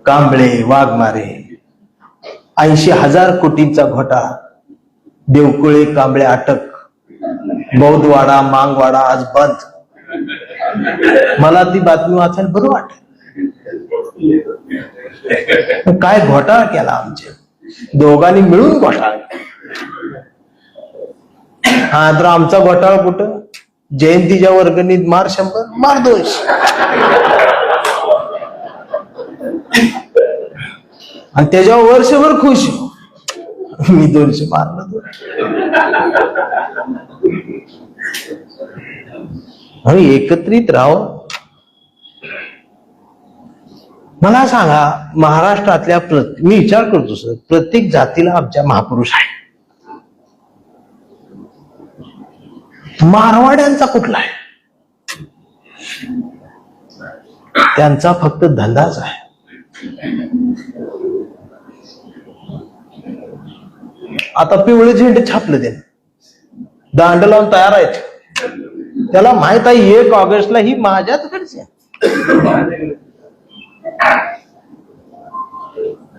कांबळे, वाघमारे 80,000 कोटींचा घोटाळा, देवकुळे, कांबळे अटक, बौद्धवाडा, मांगवाडा आज बंद. मला ती बातमी वाचायला बरं वाटत. काय घोटाळा केला आमचे दोघांनी मिळून घोटाळा. हा तर आमचा घोटाळा कुठं? जयंतीच्या वर्गणीत मार 100, मार 200. आणि त्याच्यावर वर्षभर खुश मी 200 मारलं. आणि एकत्रित राहो. मला सांगा, महाराष्ट्रातल्या मी विचार करतो सर, प्रत्येक जातीला आमच्या महापुरुष आहे. मारवाड्यांचा कुठला आहे? त्यांचा फक्त धंदाच आहे. आता पिवळे झेंडे छापले त्याने, दांड लावून तयार आहेत. त्याला माहित आहे 1 ऑगस्टला ही माझ्याच कडची आहे.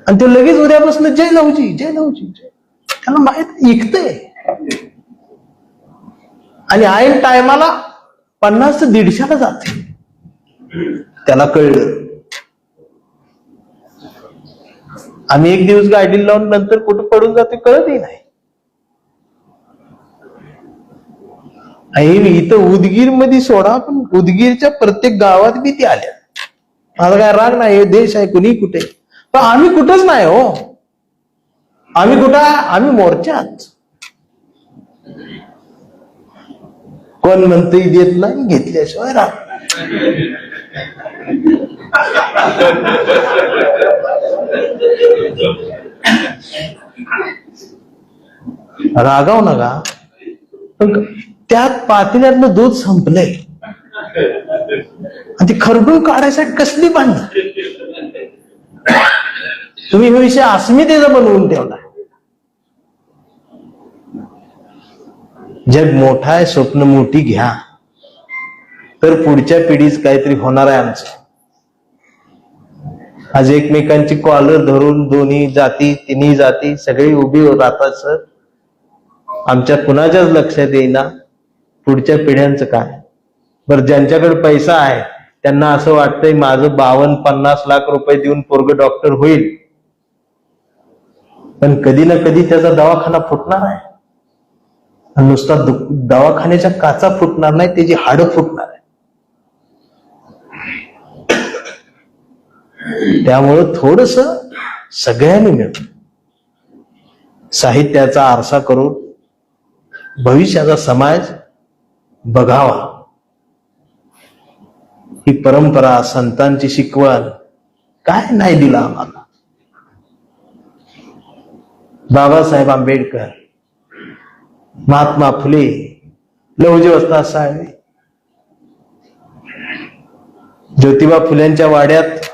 आणि ते लगेच उद्यापासून जय लवजी जय लवजी. त्याला माहित ऐकतंय. आणि ऐन टायमाला 50 ते 150ला जाते. त्याला कळलं. आम्ही एक दिवस गाडीला लावून नंतर कुठं पडून जाते कळतही नाही. इथं उदगीर मध्ये सोडा, पण उदगीरच्या प्रत्येक गावात बी ती आल्या. माझा काय राग नाही, हे देश आहे कुणी कुठे, पण आम्ही कुठंच नाही हो. आम्ही कुठं? आम्ही मोर्चात. कोण म्हणतंय देत नाही, घेतल्याशिवाय राग. रागाव नका. त्यात पातेल्यातलं दूध संपलंय आणि ती खरडून काढायसाठी कसली भांडणं. तुम्ही हे विषय अस्मितेचा बनवून ठेवला. जग मोठा आहे, स्वप्न मोठी घ्या, तर पुढच्या पिढीच काहीतरी होणार आहे आमचं. आज एकमेकांची कॉलर धरून दोन्ही जाती तिन्ही जाती सगळी उभी राहतात सर. आमच्या कुणाच्याच लक्षात येईना पुढच्या पिढ्यांचं काय. बरं, ज्यांच्याकडे पैसा आहे त्यांना असं वाटतंय माझं 52-50 लाख रुपये देऊन पोरग डॉक्टर होईल, पण कधी ना कधी त्याचा दवाखाना फुटणार आहे. आणि नुसता दवाखान्याच्या काचा फुटणार नाही, त्याची हाडं फुटणार आहे. त्यामुळं थोडस सगळ्यांनी मिळून साहित्याचा आरसा करून भविष्याचा समाज बघावा. ही परंपरा, संतांची शिकवण काय नाही दिला आम्हाला. बाबासाहेब आंबेडकर, महात्मा फुले, लहुजी वस्ताद साळवे, ज्योतिबा फुल्यांच्या वाड्यात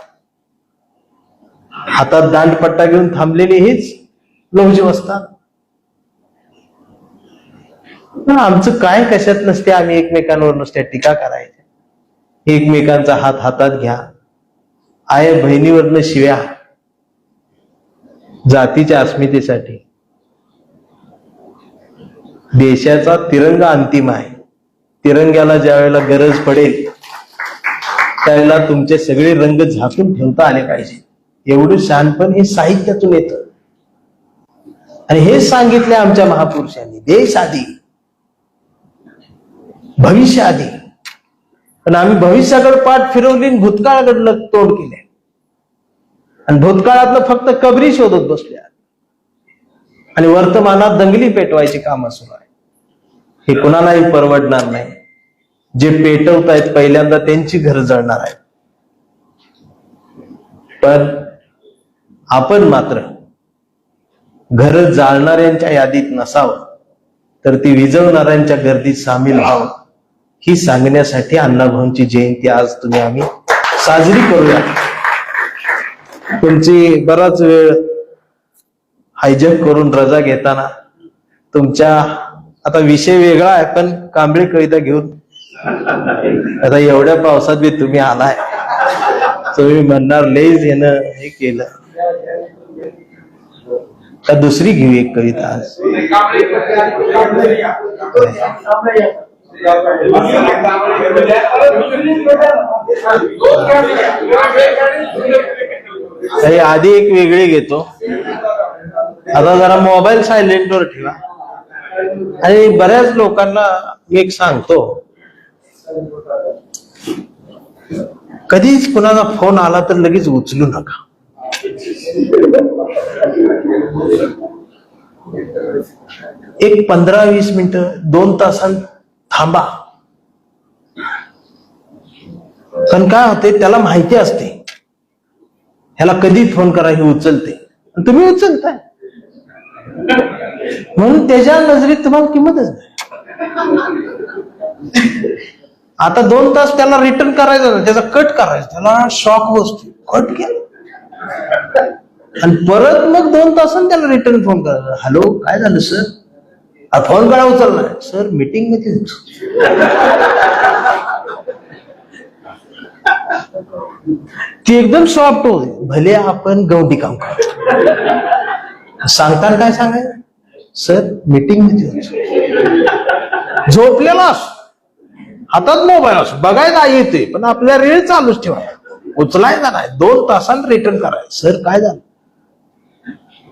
हातात दांडपट्टा घेऊन थांबलेले हेच लहुजी वस्ताद. आमचं काय कशात नसते. आम्ही एकमेकांवर नुसत्या टीका करायच्या. एकमेकांचा हात हातात घ्या. आय बहिणीवरनं शिव्या. जातीच्या अस्मितेसाठी देशाचा तिरंगा अंतिम आहे. तिरंग्याला ज्या वेळेला गरज पडेल त्यावेळेला तुमचे सगळे रंग झाकून ठेवता आले पाहिजे. एवढं शहाणपण हे साहित्यातून येतं. आणि हे सांगितले आमच्या महापुरुषांनी, देश आधी भविष्य आधी. पण आम्ही भविष्याकडे पाठ फिरवली, भूतकाळाकडे तोंड केले आणि भूतकाळातलं फक्त कबरी शोधत बसल्या. आणि वर्तमानात दंगली पेटवायची कामं सुरू आहे. हे कुणालाही परवडणार नाही. जे पेटवतायत पहिल्यांदा त्यांची घर जळणार आहे. पण आपण मात्र घर जाळणाऱ्यांच्या यादीत नसावं, तर ती विझवणाऱ्यांच्या गर्दीत सामील व्हावं, ही सांगण्यासाठी अण्णाभाऊंची जयंती आज आम्ही साजरी करूया. तुमची बराच वेळ हायजॅक करून रजा घेताना तुमच्या आता विषय वेगळा आहे, पण कांबळे कविता घेऊन आता एवढ्या पावसात बी तुम्ही आलाय, तुम्ही म्हणणार लईच येणं हे केलं. तर दुसरी घेऊ एक कविता आज. आधी एक वेगळी घेतो. आता जरा मोबाईल सायलेंटवर ठेवा. आणि बऱ्याच लोकांना मी एक सांगतो, कधीच कुणाला फोन आला तर लगेच उचलू नका. एक 15-20 मिनिटं 2 तासांत थांबा. पण काय होते, त्याला माहिती असते ह्याला कधी फोन करा हे उचलते, तुम्ही उचलताय म्हणून त्याच्या नजरेत तुम्हाला किंमतच नाही. आता 2 तास त्याला रिटर्न करायचं ना, त्याचा कट करायचा, त्याला शॉक बसतो, कट केला आणि परत मग 2 तासांनी त्याला रिटर्न फोन करायचा. हॅलो, काय झालं सर? फोन करा, उचलला सर, मीटिंग मध्ये ती एकदम सॉफ्ट होते. भले आपण गवंडी काम करतो, सांगताना काय सांगायचं, सर मीटिंग मध्ये होतो. झोपलेला असो, हातात मोबाईल असो, बघायला येते, पण आपल्या रेल चालूच ठेवायला, उचलायचा नाही. 2 तासांत रिटर्न करायचं, सर काय झालं?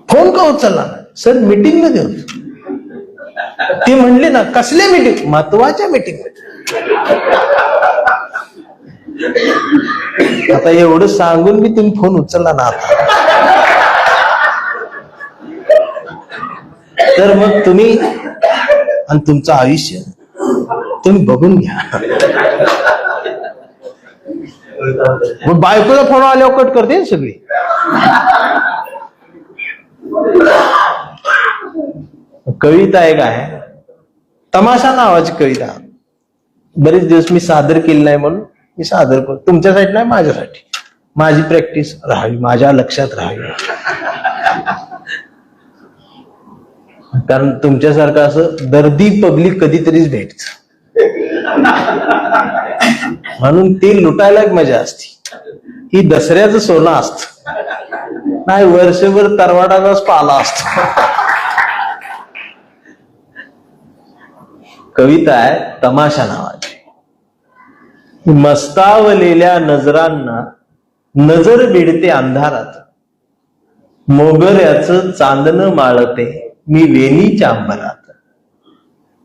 फोन का उचलला नाही? सर मीटिंग मध्ये होतो. ती म्हणली ना, कसल्या मीटिंग? महत्वाच्या मीटिंग मध्ये. आता एवढं सांगून मी तुम्ही फोन उचलला ना आता, तर मग तुम्ही आणि तुमचं आयुष्य तुम्ही बघून घ्या. मग बायकोला फोन आल्यावर कट करते सगळी. कविता एक आहे, तमाशा नावाची कविता. बरेच दिवस मी सादर केली नाही म्हणून मी सादर करतो. तुमच्यासाठी नाही, माझ्यासाठी. माझी प्रॅक्टिस राहावी, माझ्या लक्षात राहावी. कारण तुमच्यासारखं असं दर्दी पब्लिक कधीतरीच भेटत, म्हणून ती लुटायला एक मजा असते. ही दसऱ्याचं सोनं असत, नाही वर्षभर तरवाडाचाच पाला असतो. कविता आहे तमाशा नावाची. मस्तावलेल्या नजरांना नजर भिडते अंधारात, मोगऱ्याचं चांदणं माळते मी वेणीच्या अंबरात.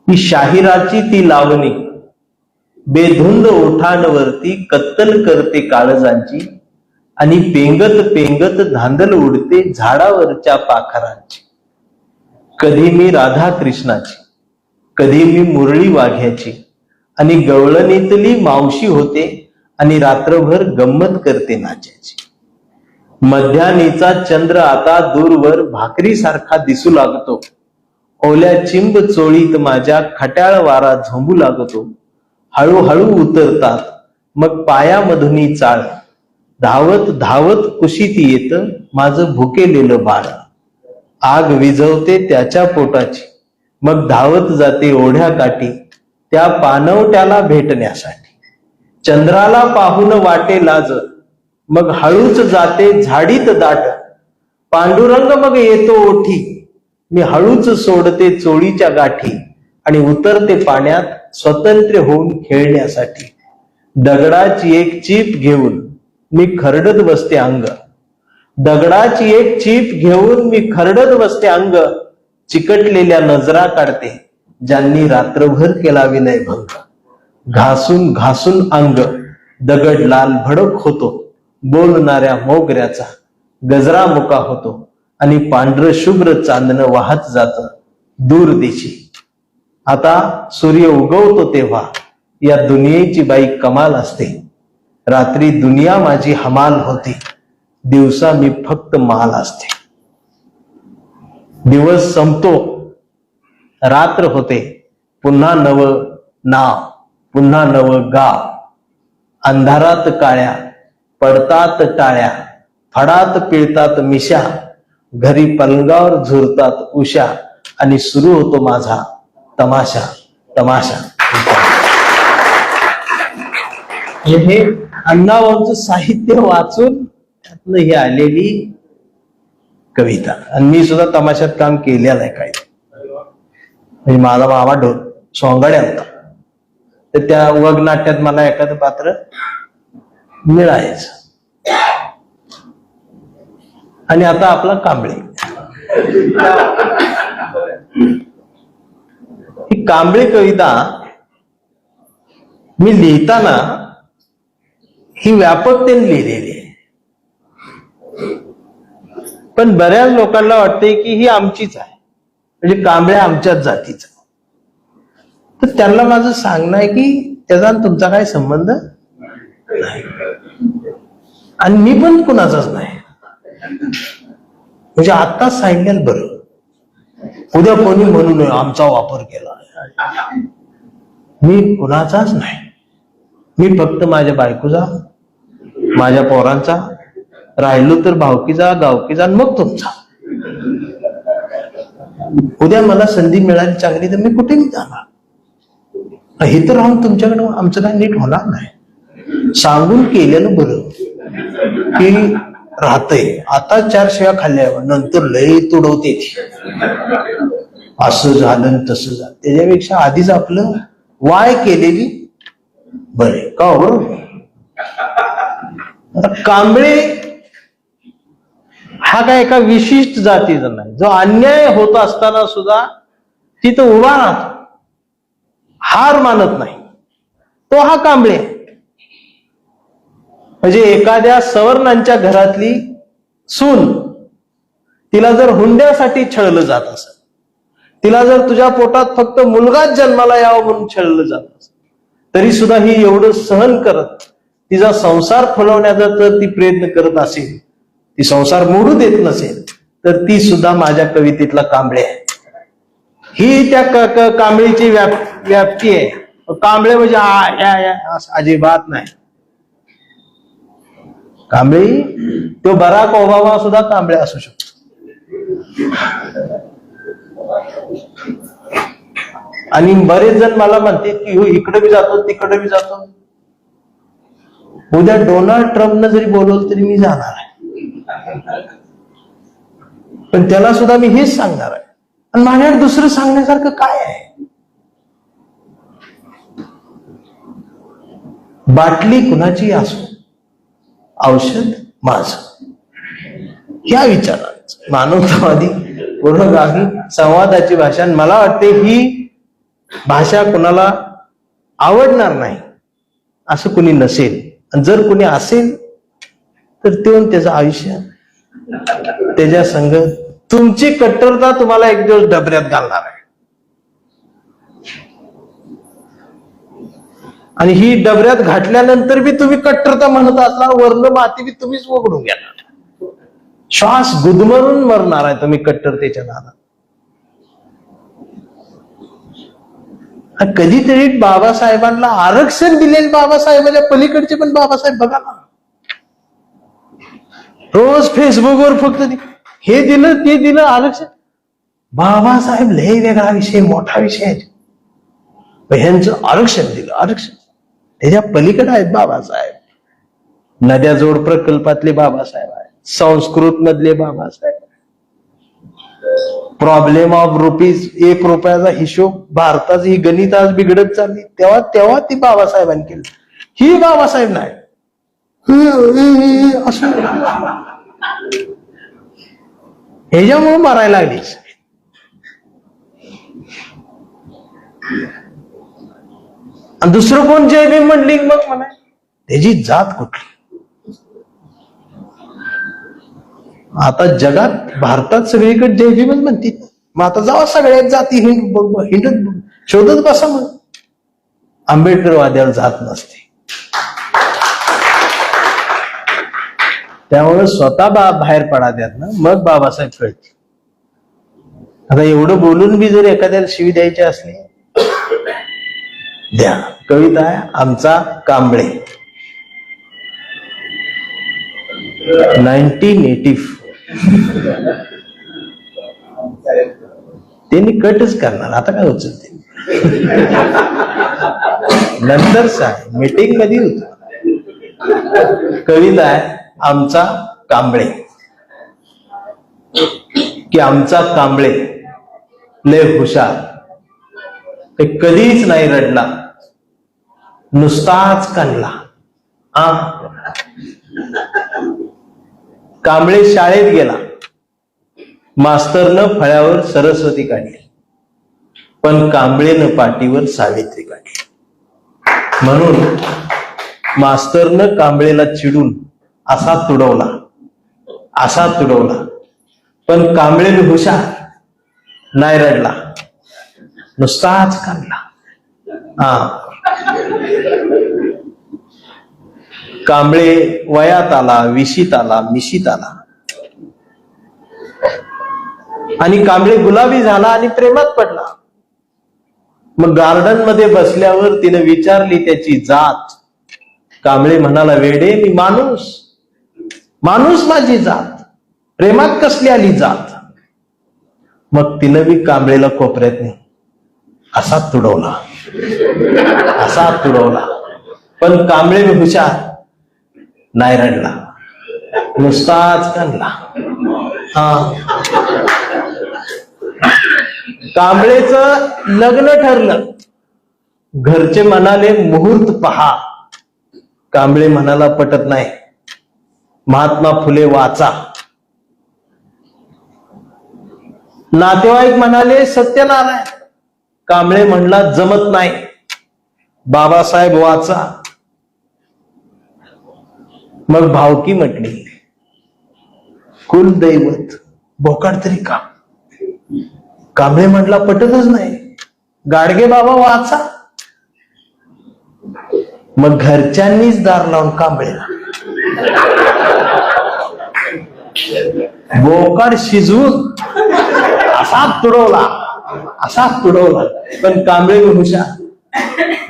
ही शाहिराची ती लावणी बेधुंद ओठांवरती कत्तल करते काळजांची, आणि पेंगत पेंगत धांदल उडते झाडावरच्या पाखरांची. कधी मी राधा कृष्णाची, कधी मी मुरळी वाघ्याची, आणि गवळणीतली मावशी होते, आणि रात्रभर गंमत करते नाच्याची. मध्यानीचा चंद्र आता दूरवर भाकरीसारखा दिसू लागतो, ओल्या चिंब चोळीत माझ्या खट्याळ वारा झोंबू लागतो. हळूहळू उतरतात मग पायामधुनी चाळ, धावत धावत कुशीत येत माझं भुकेलेलं बाळ. आग विझवते त्याच्या पोटाची, मग धावत जाते ओढ्या काठी त्या पानवट्याला भेटण्यासाठी. चंद्राला पाहून वाटे लाज, मग हळूच जाते झाडीत दाट. पांडुरंग मग येतो ओठी, मी हळूच सोडते चोळीच्या गाठी, आणि उतरते पाण्यात स्वतंत्र होऊन खेळण्यासाठी. दगडाची एक चीप घेऊन मी खरडत बसते अंग, दगडाची एक चीप घेऊन मी खरडत बसते अंग. चिकटलेल्या नजरा काढते ज्यांनी रात्रभर केला विनय भंग. घासून घासून अंग दगड लाल भडक होतो, बोलणाऱ्या मोगऱ्याचा गजरा मुका होतो. आणि पांढरं शुभ्र चांदणं वाहत जात दूर दिशी. आता सूर्य उगवतो तेव्हा या दुनियेची बाई कमाल असते. रात्री दुनिया माझी हमाल होते, दिवसा मी फक्त माल असते. दिवस संपतो, रात्र होते, पुन्हा नव नाव, पुन्हा नव गाव. अंधारात काळ्या पडतात टाळ्या, फडात पिळतात मिशा, घरी पलंगावर झुरतात उषा, आणि सुरू होतो माझा तमाशा तमाशा. हे अण्णाभाऊंचं साहित्य वाचून त्यातनं ही आलेली कविता. आणि मी सुद्धा तमाशात काम केलेलं आहे काही. म्हणजे माझा मामा सोंगाड्या होता, तर त्या वगनाट्यात मला एखादं पात्र मिळायचं. आणि आता आपला कांबळे. ही कांबळे कविता मी लिहिताना ही व्यापकतेने लिहिलेली आहे. पण बऱ्याच लोकांना वाटते की ही आमचीच आहे, म्हणजे कांबळे आमच्याच जातीचा. तर त्यांना माझं सांगणं आहे की त्याचा तुमचा काय संबंध नाही, आणि मी पण कुणाचाच नाही. म्हणजे आत्ताच सांगितलं बरं, उद्या कोणी म्हणू नये आमचा वापर केला. मी कुणाचाच नाही. मी फक्त माझ्या बायकोचा, माझ्या पोरांचा, राहिलो तर भावकीचा, गावकीचा, आणि मग तुमचा. उद्या मला संधी मिळाली चांगली तर मी कुठेही जाणार. हे तर राहून तुमच्याकडे आमचं काय नीट होणार नाही. सांगून केलेलं बरं की राहतंय. आता 4 शिव्या खाल्ल्या, नंतर लय तुडवते, असं झालं तसं झालं. त्याच्यापेक्षा आधीच आपलं वाय केलेली बरे का बरोबर. कांबळे हा काय एका विशिष्ट जातीचा नाही, जो अन्याय होत असताना सुद्धा तिथं उभा राहतो, हार मानत नाही, तो हा कांबळे. म्हणजे एखाद्या सवर्णांच्या घरातली सून, तिला जर हुंड्यासाठी छळलं जात असेल, तिला जर तुझ्या पोटात फक्त मुलगाच जन्माला यावं म्हणून छळलं जात असेल, तरी सुद्धा ही एवढं सहन करत तिचा संसार फुलवण्याचा जर ती प्रयत्न करत असेल, ती संसार मोडू देत नसेल, तर ती सुद्धा माझ्या कवितेतला कांबळे आहे. ही त्या कांबळीची व्याप्ती आहे. कांबळे म्हणजे अजिबात नाही. कांबळी तो बराक ओबामा सुद्धा कांबळे असू शकतो. आणि बरेच जण मला म्हणते की हो इकडे बी जातो तिकडे बी जातो. उद्या डोनाल्ड ट्रम्पनं जरी बोलवलं तरी मी जाणार आहे. पण त्याला सुद्धा मी हेच सांगणार आहे. आणि माझ्याकडे दुसरं सांगण्यासारखं काय आहे. बाटली कुणाची असो, औषध माझं, या विचारांचं मानवतावादी पूर्वगामी संवादाची भाषा. आणि मला वाटते ही भाषा कुणाला आवडणार नाही असं कुणी नसेल. आणि जर कुणी असेल तर ते त्याचं आयुष्य त्याच्या संग तुमची कट्टरता तुम्हाला एक दिवस डबऱ्यात घालणार आहे. आणि ही डबऱ्यात घातल्यानंतर बी तुम्ही कट्टरता म्हणत असला, वर्ण माती बी तुम्हीच वगडून घेणार. श्वास गुदमरून मरणार आहे तुम्ही कट्टरतेच्या नादात. कधीतरी बाबासाहेबांना आरक्षण दिलेले बाबासाहेबांच्या पलीकडचे पण बाबासाहेब बघा ना. रोज फेसबुकवर फक्त हे दिलं ते दिलं आरक्षण. बाबासाहेब लय वेगळा विषय, मोठा विषय आहे. ह्यांचं आरक्षण दिलं, आरक्षण त्याच्या पलीकडे आहेत बाबासाहेब. नद्या जोड प्रकल्पातले बाबासाहेब आहेत, संस्कृत मधले बाबासाहेब, प्रॉब्लेम ऑफ रुपीज, 1 रुपयाचा हिशोब, भारताची ही गणित आज बिघडत चालली, तेव्हा ती बाबासाहेबांनी केली. ही बाबासाहेब नाही असं ह्याच्यामुळे मारायला लागली. आणि दुसरं कोण जय भीम म्हणली मग म्हणा त्याची जात कुठली. आता जगात भारतात सगळीकडे जय भीमच म्हणतील. मग आता जावा सगळ्यात जाती हिंडत शोधत बसा. मग आंबेडकर वाद्यावर जात नसते. त्यामुळे स्वतः बाहेर पडा द्यात ना, मग बाबासाहेब कळते. आता एवढं बोलून बी जर एखाद्याला शिवी द्यायची असली, द्या. कविता आहे आमचा कांबळे, 1984. त्यांनी कटच करणार, आता काय उचलते. नंतर सांग मीटिंग मध्ये होत. कविता आहे आमचा कांबळे, की आमचा कांबळे लय हुशार, ते कधीच नाही रडला, नुसताच कानला. कांबळे शाळेत गेला, मास्तरनं फळ्यावर सरस्वती काढली, पण कांबळेनं पाटीवर सावित्री काढली. म्हणून मास्तरनं कांबळेला चिडून असा तुडवला, असा तुडवला, पण कांबळेनं हुशार, नाही रडला, नुसताच काढला. कांबळे वयात आला, विशीत आला, मिशीत आला, आणि कांबळे गुलाबी झाला आणि प्रेमात पडला. मग गार्डन मध्ये बसल्यावर तिने विचारली त्याची जात. कांबळे म्हणाला, वेडे मी माणूस, माणूस माझी जात, प्रेमात कसली आली जात. मग तिनं बी कांबळेला कोपऱ्यात नाही असा तुडवला, असा तुडवला, पण कांबळे बी हुशार, नाही रडला, नुसताच कानला. कांबळेचं लग्न ठरलं. घरचे म्हणाले मुहूर्त पहा. कांबळे म्हणाला पटत नाही, महात्मा फुले वाचा. नातेवाईक म्हणाले सत्यनारायण. कांबळे म्हणला जमत नाही, बाबासाहेब वाचा. मग भावकी म्हटली, कुलदैवत भोकाड तरी का. कांबळे म्हटला पटतच नाही, गाडगे बाबा वाचा. मग घरच्यांनीच दार लावून कांबळेला बोकाड शिजवून असा तुडवला, असा तुडवला, पण कांबळे हुशार,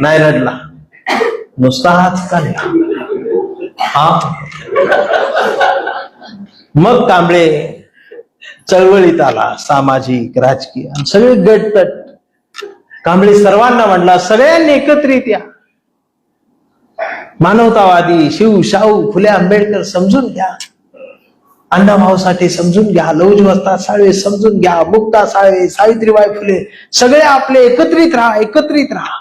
नाही रडला, नुसता हाच काढला. मग कांबळे चळवळीत आला, सामाजिक, राजकीय सगळे गटतट. कांबळे सर्वांना म्हणला, सगळ्यांनी एकत्रित या, मानवतावादी शिव शाहू फुले आंबेडकर समजून घ्या, अण्णाभाऊ साठे समजून घ्या, लहुजी वस्ताद साळवे समजून घ्या, मुक्ता साळवे, सावित्रीबाई फुले, सगळे आपले एकत्रित राहा, एकत्रित राहा,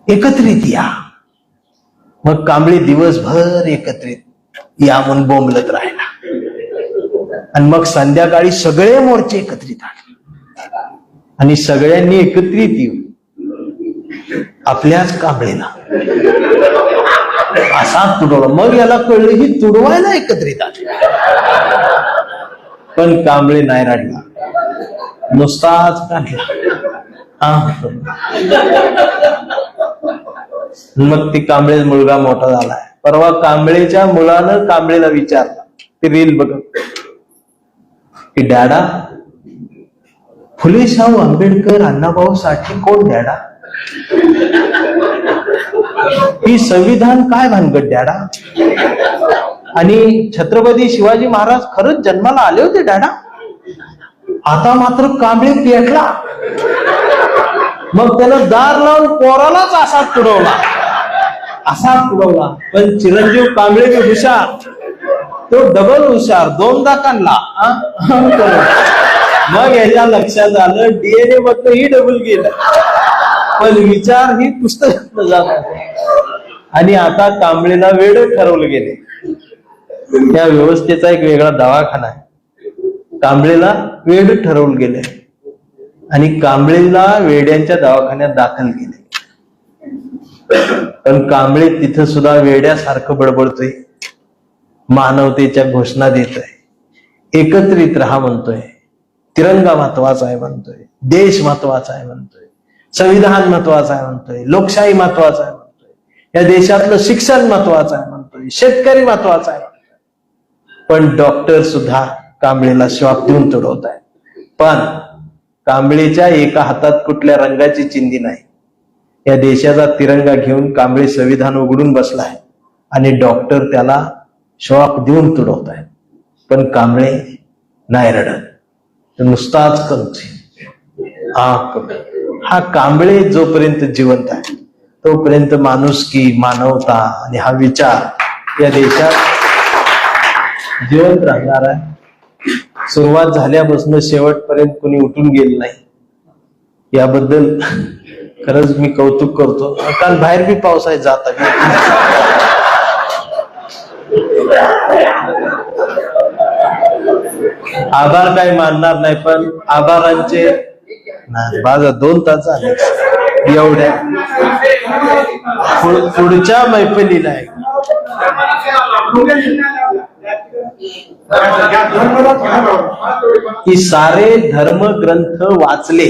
एकत्रित या. मग कांबळे दिवसभर एकत्रित या म्हणून बोंबलत राहिला. आणि मग संध्याकाळी सगळे मोर्चे एकत्रित आले आणि सगळ्यांनी एकत्रित येऊन आपल्याच कांबळेला असा तुडवला. मग याला कळलं ही तुडवायला एकत्रित आले, पण कांबळे नाही रडला, नुसताच काढला. मग ती कांबळे मुलगा मोठा झालाय. परवा कांबळेच्या मुलानं कांबळेला विचारलं, ते रील बघत, की डॅडा फुले शाहू आंबेडकर अण्णाभाऊ साठे कोण डॅडा, ही संविधान काय भानगड डॅडा, आणि छत्रपती शिवाजी महाराज खरंच जन्माला आले होते डॅडा. आता मात्र कांबळे पेटला. मग त्यानं दार लावून पोरालाच असा तुडवला, असा तुडवला. पण चिरंजीव कांबळे बी हुशार, तो डबल हुशार, दोनदा काढला. मग याच्या लक्षात आलं डीएनए मधलं ही डबल गेलं, पण विचार ही पुस्तकात जात. आणि आता कांबळेला वेड ठरवलं गेले. त्या व्यवस्थेचा एक वेगळा दवाखाना आहे. कांबळेला वेड ठरवलं गेले आणि कांबळेला वेड्यांच्या दवाखान्यात दाखल केले. पण कांबळे तिथं सुद्धा वेड्यासारखं बडबडतोय, मानवतेच्या घोषणा देतोय, एकत्रित राहा म्हणतोय, तिरंगा महत्वाचा आहे म्हणतोय, देश महत्वाचा आहे म्हणतोय, संविधान महत्वाचं आहे म्हणतोय, लोकशाही महत्वाचं आहे म्हणतोय, या देशातलं शिक्षण महत्वाचं आहे म्हणतोय, शेतकरी महत्वाचा आहे म्हणतोय. पण डॉक्टर सुद्धा कांबळेला श्वाप देऊन तुडवत आहे. पण कांबळेच्या एका हातात कुठल्या रंगाची चिंधी नाही. या देशाचा तिरंगा घेऊन कांबळे संविधान उघडून बसलाय आणि डॉक्टर त्याला श्वाप देऊन तुडवत आहे. पण कांबळे नाही रडत, तर नुसताच कंची हा कांबळे जोपर्यंत जिवंत आहे तोपर्यंत माणुसकी, मानवता आणि हा विचार या देशात जिवंत राहणार आहे. सुरुवात झाल्यापासून शेवटपर्यंत कोणी उठून गेलं नाही, याबद्दल खरंच मी कौतुक करतो. काल बाहेर बी पाऊस आहे, जात आभार काय मानणार नाही, पण आभारांचे माझा 2 तास झाले एवढ्या. पुढच्या मैफिलीला आहे की सारे धर्मग्रंथ वाचले,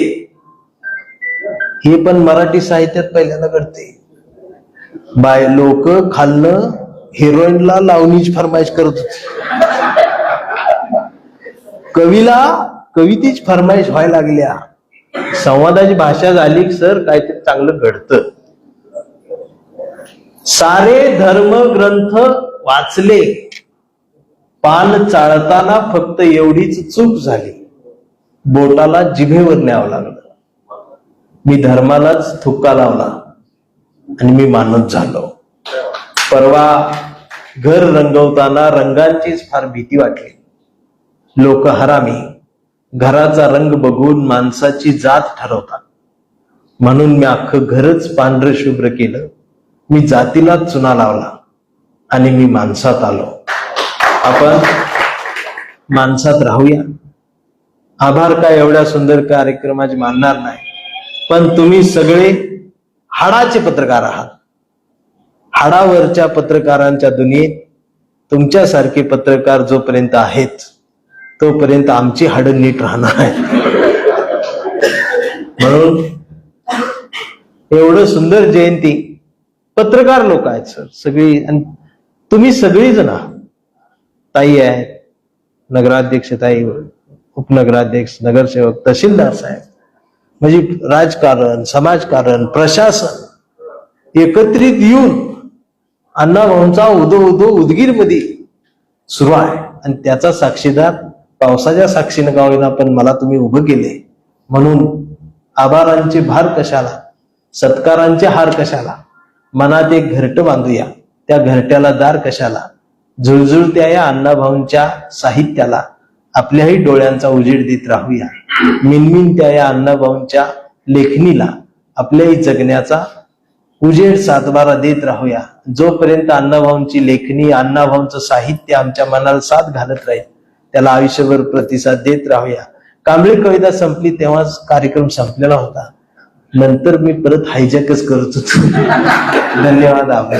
हे पण मराठी साहित्यात पहिल्यांदा घडते. लोक खाल्लं हिरोईनला लावणीची फरमाईश करत होती, कवितेची फरमाईश व्हायला लागल्या. संवादाची भाषा झाली सर काहीतरी चांगलं घडतं. सारे धर्मग्रंथ वाचले, पान चाळताना फक्त एवढीच चूक झाली, बोटाला जिभेवर न्यावं लागलं. मी धर्मालाच थुक्का लावला आणि मी मानत झालो. परवा घर रंगवताना रंगांचीच फार भीती वाटली. लोक हरामी, घराचा रंग बघून माणसाची जात ठरवतात. म्हणून मी अख्खं घरच पांढरं शुभ्र केलं. मी जातीलाच चुना लावला आणि मी माणसात आलो. आपण माणसात राहूया. आभार काय एवढ्या सुंदर कार्यक्रमाचे मानणार नाही, पण तुम्ही सगळे हाडाचे पत्रकार आहात. हाडावरच्या पत्रकारांच्या दुनियेत तुमच्यासारखे पत्रकार जोपर्यंत आहेत तोपर्यंत आमची हाडं नीट राहणार आहेत. म्हणून एवढं सुंदर जयंती, पत्रकार लोक आहेत सर सगळी, आणि तुम्ही सगळी जण, ताई आहेत, नगराध्यक्ष ताई, उपनगराध्यक्ष, नगरसेवक, तहसीलदार साहेब, म्हणजे राजकारण, समाजकारण, प्रशासन एकत्रित येऊन अण्णाभाऊंचा उदगीर मध्ये सुरू आहे. आणि त्याचा साक्षीदार पावसाच्या साक्षीनं का होईना पण मला तुम्ही उभं केले. म्हणून आभारांचे भार कशाला, सत्कारांचे हार कशाला, मनात एक घरटं बांधूया, त्या घरट्याला दार कशाला, झुळझुळत्या या अण्णाभाऊंच्या साहित्याला आपल्याही डोळ्यांचा उजेड देत राहूया. मिनमिनत्या या अण्णाभाऊंच्या लेखणीला आपल्याही जगण्याचा उजेड सातबारा देत राहूया. जोपर्यंत अण्णाभाऊंची लेखणी, अण्णाभाऊंचं साहित्य आमच्या मनाला साथ घालत राहील त्याला आयुष्यभर प्रतिसाद देत राहूया. कांबळे कविता संपली तेव्हाच कार्यक्रम संपलेला होता, नंतर मी परत हायजॅकच करत होतो. धन्यवाद. आभार.